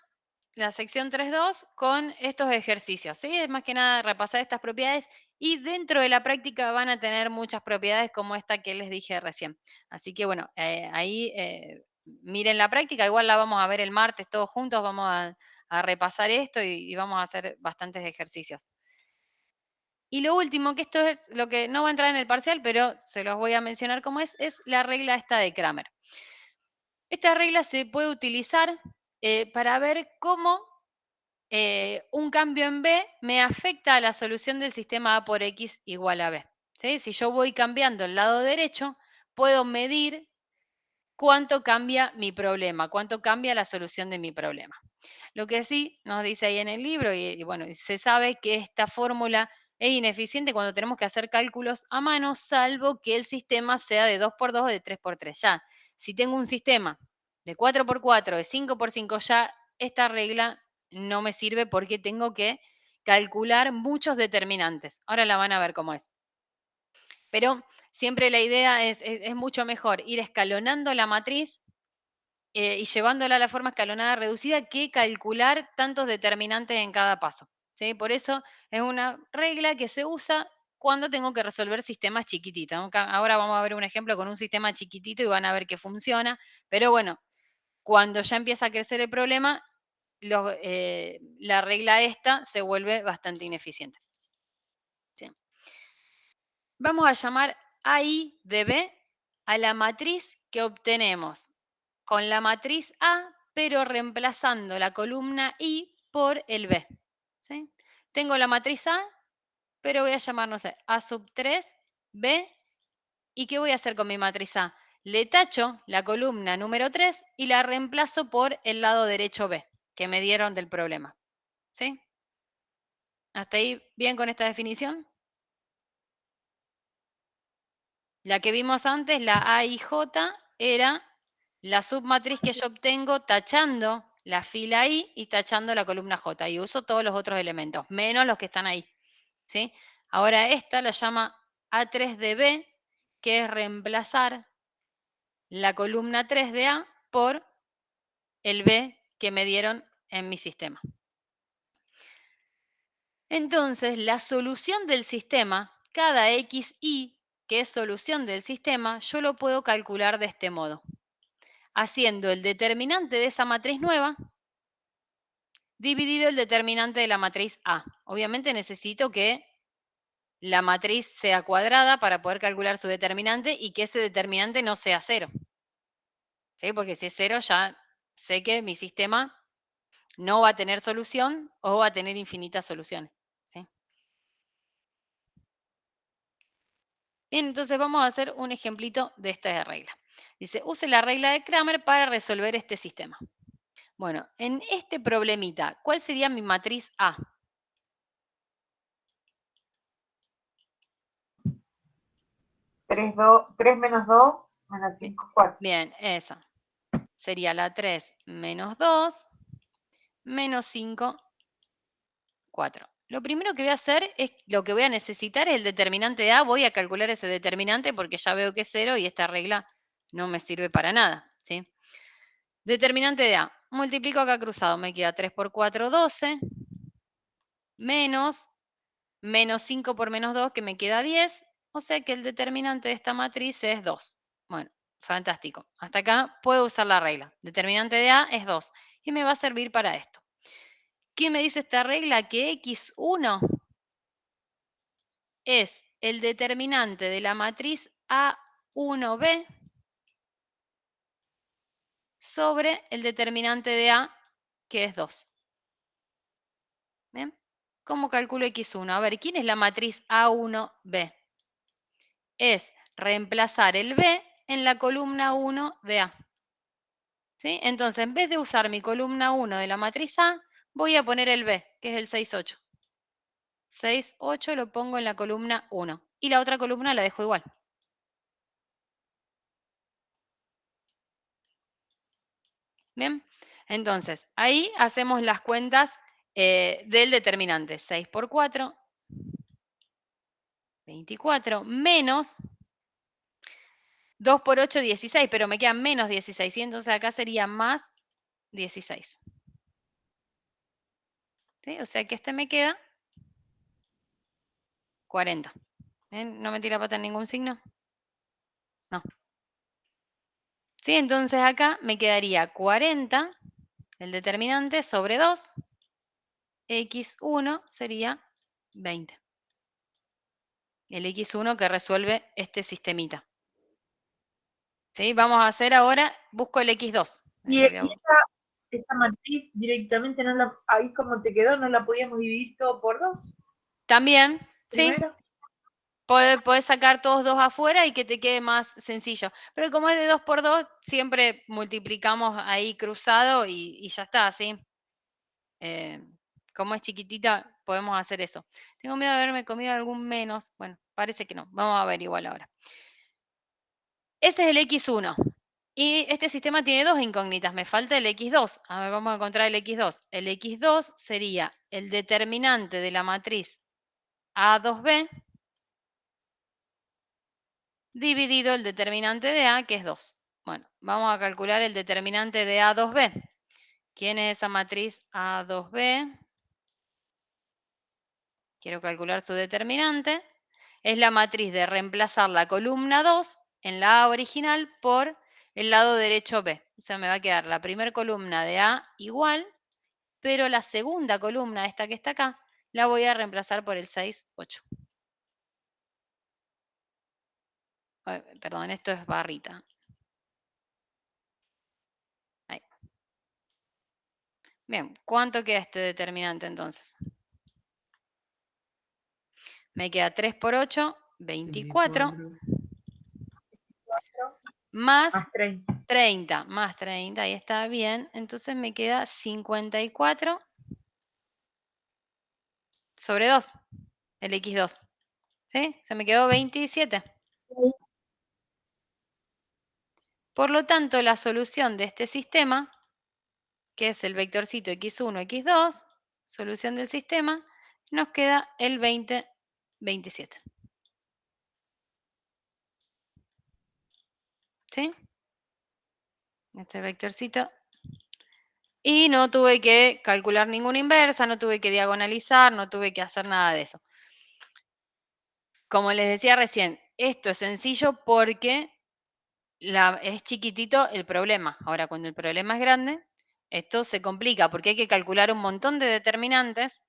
A: la sección 3.2 con estos ejercicios, ¿sí? Es más que nada repasar estas propiedades y dentro de la práctica van a tener muchas propiedades como esta que les dije recién. Así que bueno, ahí miren la práctica, igual la vamos a ver el martes todos juntos, vamos a repasar esto y vamos a hacer bastantes ejercicios. Y lo último, que esto es lo que no va a entrar en el parcial, pero se los voy a mencionar como es la regla esta de Kramer. Esta regla se puede utilizar para ver cómo un cambio en B me afecta a la solución del sistema A por X igual a B. ¿Sí? Si yo voy cambiando el lado derecho, puedo medir cuánto cambia mi problema, cuánto cambia la solución de mi problema. Lo que sí nos dice ahí en el libro, y bueno, se sabe que esta fórmula es ineficiente cuando tenemos que hacer cálculos a mano, salvo que el sistema sea de 2x2 o de 3x3. Ya, si tengo un sistema de 4x4, de 5x5, ya esta regla no me sirve porque tengo que calcular muchos determinantes. Ahora la van a ver cómo es. Pero siempre la idea es mucho mejor ir escalonando la matriz y llevándola a la forma escalonada reducida que calcular tantos determinantes en cada paso. ¿Sí? Por eso es una regla que se usa cuando tengo que resolver sistemas chiquititos. Ahora vamos a ver un ejemplo con un sistema chiquitito y van a ver que funciona, pero bueno, cuando ya empieza a crecer el problema, la regla esta se vuelve bastante ineficiente. ¿Sí? Vamos a llamar AI de B a la matriz que obtenemos con la matriz A, pero reemplazando la columna I por el B. ¿Sí? Tengo la matriz A, pero voy a llamar, no sé, A sub 3, B. ¿Y qué voy a hacer con mi matriz A? Le tacho la columna número 3 y la reemplazo por el lado derecho B, que me dieron del problema. ¿Sí? ¿Hasta ahí bien con esta definición? La que vimos antes, la A y J, era la submatriz que yo obtengo tachando la fila I y tachando la columna J. Y uso todos los otros elementos, menos los que están ahí. ¿Sí? Ahora esta la llama A3 de B, que es reemplazar la columna 3 de A por el B que me dieron en mi sistema. Entonces, la solución del sistema, cada xy, que es solución del sistema, yo lo puedo calcular de este modo, haciendo el determinante de esa matriz nueva dividido el determinante de la matriz A. Obviamente necesito que la matriz sea cuadrada para poder calcular su determinante y que ese determinante no sea 0. ¿Sí? Porque si es 0 ya sé que mi sistema no va a tener solución o va a tener infinitas soluciones. ¿Sí? Bien, entonces vamos a hacer un ejemplito de esta regla. Dice, use la regla de Cramer para resolver este sistema. Bueno, en este problemita, ¿cuál sería mi matriz A?
C: 3 menos 2, menos 5, 4.
A: Bien, esa. Sería la 3 menos 2, menos 5, 4. Lo primero que voy a hacer es, lo que voy a necesitar es el determinante de A. Voy a calcular ese determinante porque ya veo que es 0 y esta regla no me sirve para nada. ¿Sí? Determinante de A. Multiplico acá cruzado. Me queda 3 por 4, 12. Menos 5 por menos 2, que me queda 10. O sea que el determinante de esta matriz es 2. Bueno, fantástico. Hasta acá puedo usar la regla. Determinante de A es 2. Y me va a servir para esto. ¿Qué me dice esta regla? Que x1 es el determinante de la matriz A1b sobre el determinante de A, que es 2. ¿Bien? ¿Cómo calculo x1? A ver, ¿quién es la matriz A1b? Es reemplazar el b en la columna 1 de A. ¿Sí? Entonces, en vez de usar mi columna 1 de la matriz A, voy a poner el b, que es el 6, 8. 6, 8 lo pongo en la columna 1. Y la otra columna la dejo igual. Bien, entonces, ahí hacemos las cuentas del determinante. 6 por 4, 24, menos 2 por 8, 16, pero me quedan menos 16, ¿sí? Entonces acá sería más 16. ¿Sí? O sea que este me queda 40. ¿Bien? ¿No me tira pata en ningún signo? No. ¿Sí? Entonces acá me quedaría 40, el determinante, sobre 2. X1 sería 20. El X1 que resuelve este sistemita. ¿Sí? Vamos a hacer ahora, busco el X2.
C: Y esa matriz directamente, ahí como te quedó, ¿no la podíamos dividir todo por 2?
A: También, sí.
C: Primero.
A: Podés sacar todos 2 afuera y que te quede más sencillo. Pero como es de 2 por 2, siempre multiplicamos ahí cruzado y ya está, ¿sí? Como es chiquitita, podemos hacer eso. Tengo miedo de haberme comido algún menos. Bueno, parece que no. Vamos a ver igual ahora. Ese es el X1. Y este sistema tiene 2 incógnitas. Me falta el X2. A ver, vamos a encontrar el X2. El X2 sería el determinante de la matriz A2B dividido el determinante de A, que es 2. Bueno, vamos a calcular el determinante de A2B. ¿Quién es esa matriz A2B? Quiero calcular su determinante. Es la matriz de reemplazar la columna 2 en la A original por el lado derecho B. O sea, me va a quedar la primera columna de A igual, pero la segunda columna, esta que está acá, la voy a reemplazar por el 6, 8. Perdón, esto es barrita. Ahí. Bien, ¿cuánto queda este determinante entonces? Me queda 3 por 8, 24.
C: 24
A: Más
C: más 30.
A: 30, más 30, ahí está bien. Entonces me queda 54 sobre 2, el X2. ¿Sí? Se me quedó 27. Por lo tanto, la solución de este sistema, que es el vectorcito X1, X2, solución del sistema, nos queda el 20, 27. ¿Sí? este vectorcito. Y no tuve que calcular ninguna inversa, no tuve que diagonalizar, no tuve que hacer nada de eso. Como les decía recién, esto es sencillo porque es chiquitito el problema. Ahora, cuando el problema es grande, esto se complica porque hay que calcular un montón de determinantes.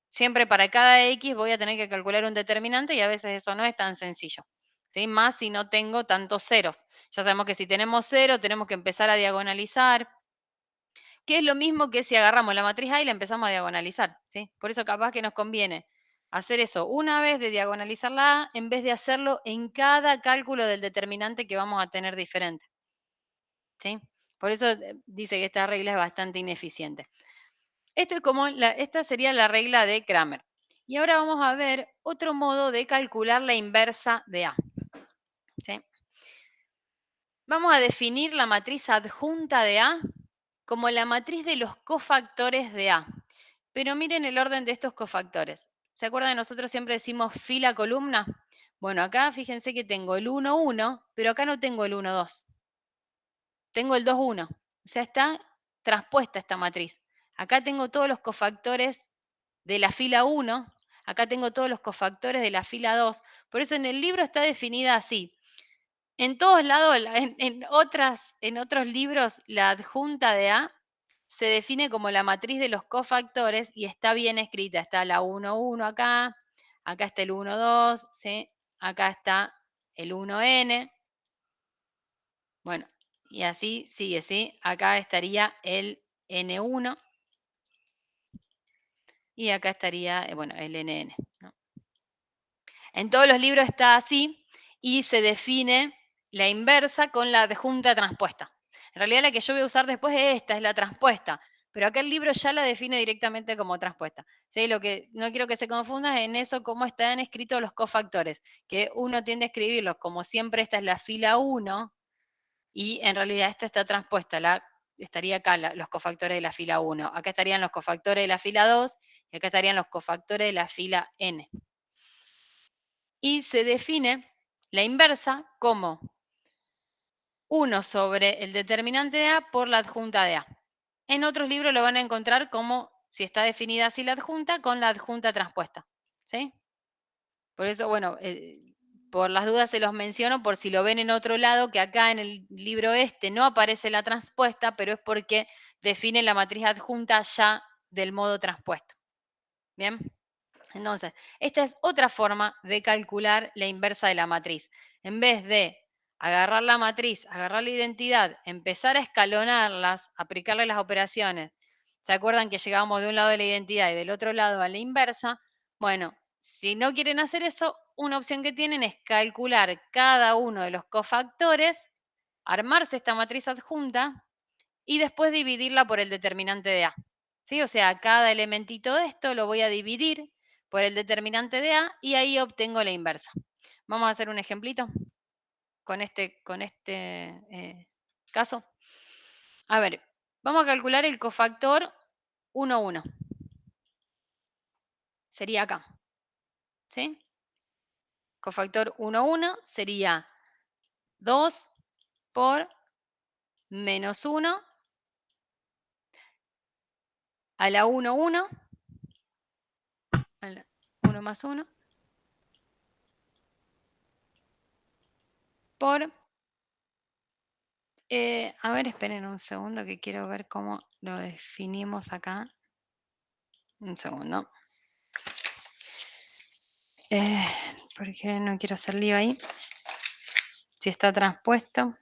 A: Siempre para cada X voy a tener que calcular un determinante y a veces eso no es tan sencillo. ¿Sí? Más si no tengo tantos ceros. Ya sabemos que si tenemos cero, tenemos que empezar a diagonalizar, que es lo mismo que si agarramos la matriz A y la empezamos a diagonalizar. ¿Sí? Por eso capaz que nos conviene hacer eso una vez de diagonalizar la A en vez de hacerlo en cada cálculo del determinante que vamos a tener diferente. ¿Sí? Por eso dice que esta regla es bastante ineficiente. Esto es como esta sería la regla de Cramer. Y ahora vamos a ver otro modo de calcular la inversa de A. ¿Sí? Vamos a definir la matriz adjunta de A como la matriz de los cofactores de A. Pero miren el orden de estos cofactores. ¿Se acuerdan? Nosotros siempre decimos fila columna. Bueno, acá fíjense que tengo el 1, 1, pero acá no tengo el 1, 2. Tengo el 2, 1. O sea, está transpuesta esta matriz. Acá tengo todos los cofactores de la fila 1, acá tengo todos los cofactores de la fila 2. Por eso en el libro está definida así. En todos lados, en otros libros, la adjunta de A se define como la matriz de los cofactores y está bien escrita. Está la 1, 1 acá está el 1, 2, ¿sí? Acá está el 1n. Bueno, y así sigue, ¿sí? Acá estaría el n1 y acá estaría, bueno, el nn, ¿no? En todos los libros está así y se define la inversa con la adjunta transpuesta. En realidad la que yo voy a usar después es esta, es la transpuesta, pero acá el libro ya la define directamente como transpuesta. ¿Sí? Lo que no quiero que se confunda es en eso cómo están escritos los cofactores, que uno tiende a escribirlos como siempre esta es la fila 1 y en realidad esta está transpuesta, estaría acá los cofactores de la fila 1, acá estarían los cofactores de la fila 2 y acá estarían los cofactores de la fila n. Y se define la inversa como 1 sobre el determinante de A por la adjunta de A. En otros libros lo van a encontrar como si está definida así la adjunta con la adjunta transpuesta. ¿Sí? Por eso, bueno, por las dudas se los menciono por si lo ven en otro lado, que acá en el libro este no aparece la transpuesta, pero es porque define la matriz adjunta ya del modo transpuesto. ¿Bien? Entonces, esta es otra forma de calcular la inversa de la matriz. En vez de agarrar la matriz, agarrar la identidad, empezar a escalonarlas, aplicarle las operaciones. ¿Se acuerdan que llegábamos de un lado de la identidad y del otro lado a la inversa? Bueno, si no quieren hacer eso, una opción que tienen es calcular cada uno de los cofactores, armarse esta matriz adjunta y después dividirla por el determinante de A. ¿Sí? O sea, cada elementito de esto lo voy a dividir por el determinante de A y ahí obtengo la inversa. Vamos a hacer un ejemplito con este caso. A ver, vamos a calcular el cofactor 1, 1. Sería acá. ¿Sí? Cofactor 1, 1 sería 2 por menos 1 a la 1, 1, a la 1 más 1, por, a ver, esperen un segundo que quiero ver cómo lo definimos acá. Un segundo. Porque no quiero hacer lío ahí. Si está transpuesto.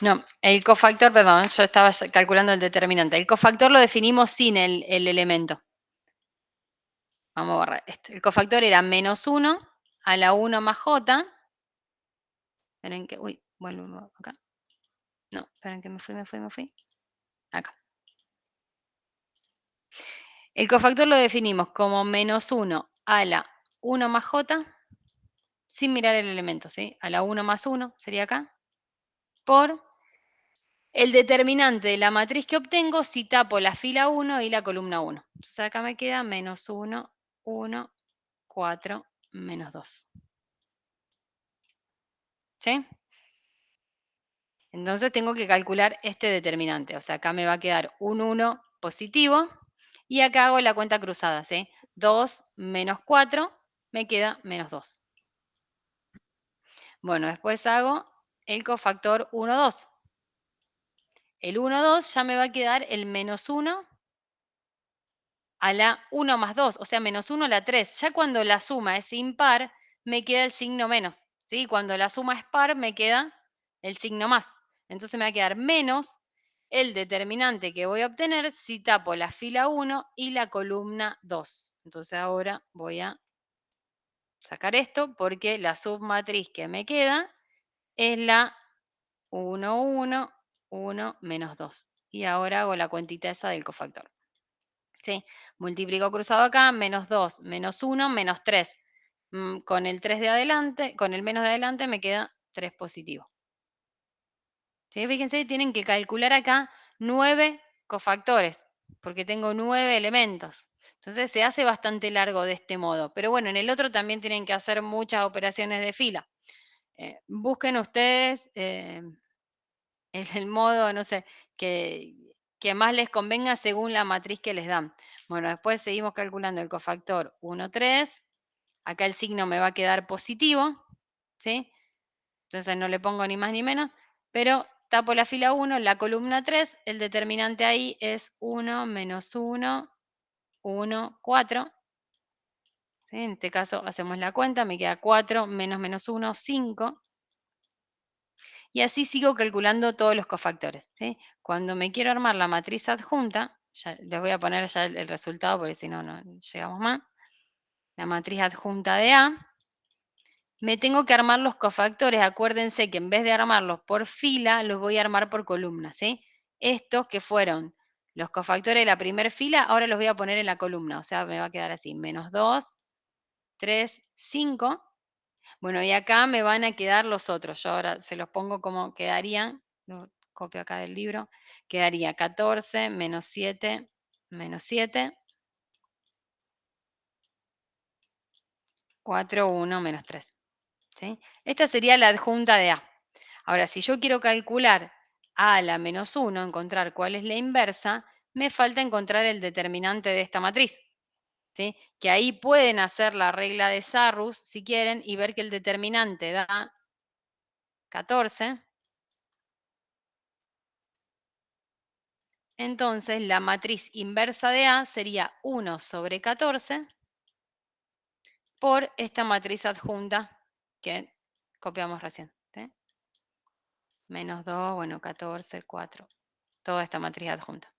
A: No, el cofactor, perdón, yo estaba calculando el determinante. El cofactor lo definimos sin el elemento. Vamos a borrar esto. El cofactor era menos 1 a la 1 más j. Esperen que, uy, vuelvo acá. No, esperen que me fui. Acá. El cofactor lo definimos como menos 1 a la 1 más j, sin mirar el elemento, ¿sí? A la 1 más 1 sería acá, por el determinante de la matriz que obtengo si tapo la fila 1 y la columna 1. Entonces acá me queda menos 1, 1, 4, menos 2. ¿Sí? Entonces tengo que calcular este determinante. O sea, acá me va a quedar un 1 positivo. Y acá hago la cuenta cruzada, ¿sí? 2 menos 4 me queda menos 2. Bueno, después hago el cofactor 1, 2. El 1, 2 ya me va a quedar el menos 1 a la 1 más 2, o sea, menos 1 a la 3. Ya cuando la suma es impar, me queda el signo menos, ¿sí? Cuando la suma es par, me queda el signo más. Entonces me va a quedar menos el determinante que voy a obtener si tapo la fila 1 y la columna 2. Entonces ahora voy a sacar esto porque la submatriz que me queda es la 1, 1, 1, menos 2. Y ahora hago la cuentita esa del cofactor. ¿Sí? Multiplico cruzado acá, menos 2, menos 1, menos 3. Con el 3 de adelante, con el menos de adelante me queda 3 positivo. ¿Sí? Fíjense, tienen que calcular acá 9 cofactores, porque tengo 9 elementos. Entonces se hace bastante largo de este modo. Pero bueno, en el otro también tienen que hacer muchas operaciones de fila. Busquen ustedes el modo, no sé, que más les convenga según la matriz que les dan. Bueno, después seguimos calculando el cofactor 1, 3. Acá el signo me va a quedar positivo, ¿sí? Entonces no le pongo ni más ni menos, pero tapo la fila 1, la columna 3, el determinante ahí es 1, menos 1, 1, 4. ¿Sí? En este caso hacemos la cuenta, me queda 4, menos 1, 5. Y así sigo calculando todos los cofactores, ¿sí? Cuando me quiero armar la matriz adjunta, ya les voy a poner ya el resultado porque si no, no llegamos más. La matriz adjunta de A. Me tengo que armar los cofactores. Acuérdense que en vez de armarlos por fila, los voy a armar por columna, ¿sí? Estos que fueron los cofactores de la primera fila, ahora los voy a poner en la columna. O sea, me va a quedar así, menos 2, 3, 5. Bueno, y acá me van a quedar los otros. Yo ahora se los pongo como quedarían. Lo copio acá del libro. Quedaría 14, menos 7, menos 7. 4, 1, menos 3. ¿Sí? Esta sería la adjunta de A. Ahora, si yo quiero calcular A a la menos 1, encontrar cuál es la inversa, me falta encontrar el determinante de esta matriz. ¿Sí? Que ahí pueden hacer la regla de Sarrus, si quieren, y ver que el determinante da 14. Entonces, la matriz inversa de A sería 1 sobre 14 por esta matriz adjunta que copiamos recién. ¿Sí? Menos 2, bueno, 14, 4. Toda esta matriz adjunta.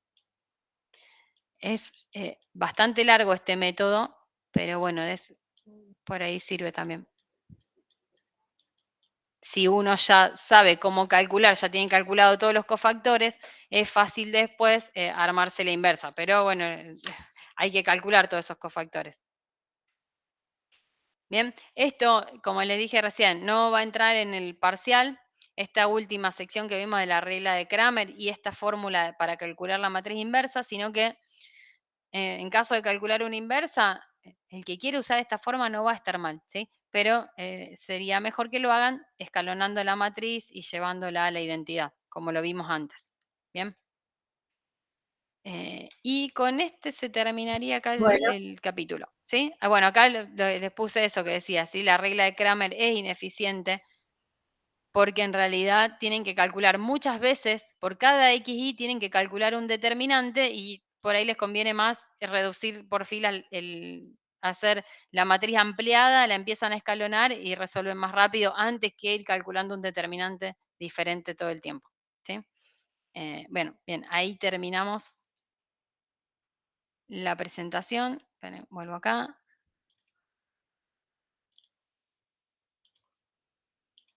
A: Es bastante largo este método, pero bueno, por ahí sirve también. Si uno ya sabe cómo calcular, ya tiene calculado todos los cofactores, es fácil después armarse la inversa. Pero bueno, hay que calcular todos esos cofactores. Bien, esto, como les dije recién, no va a entrar en el parcial. Esta última sección que vimos de la regla de Kramer y esta fórmula para calcular la matriz inversa, sino que en caso de calcular una inversa, el que quiere usar esta forma no va a estar mal, ¿sí? Pero sería mejor que lo hagan escalonando la matriz y llevándola a la identidad, como lo vimos antes. Bien. Y con este se terminaría acá
G: Bueno.
A: el capítulo, ¿sí? Bueno, acá les puse eso que decía, ¿sí? La regla de Kramer es ineficiente porque en realidad tienen que calcular muchas veces, por cada xy tienen que calcular un determinante y por ahí les conviene más reducir por filas, hacer la matriz ampliada, la empiezan a escalonar y resuelven más rápido antes que ir calculando un determinante diferente todo el tiempo. ¿Sí? Bueno, bien, ahí terminamos la presentación. Esperen, vuelvo acá.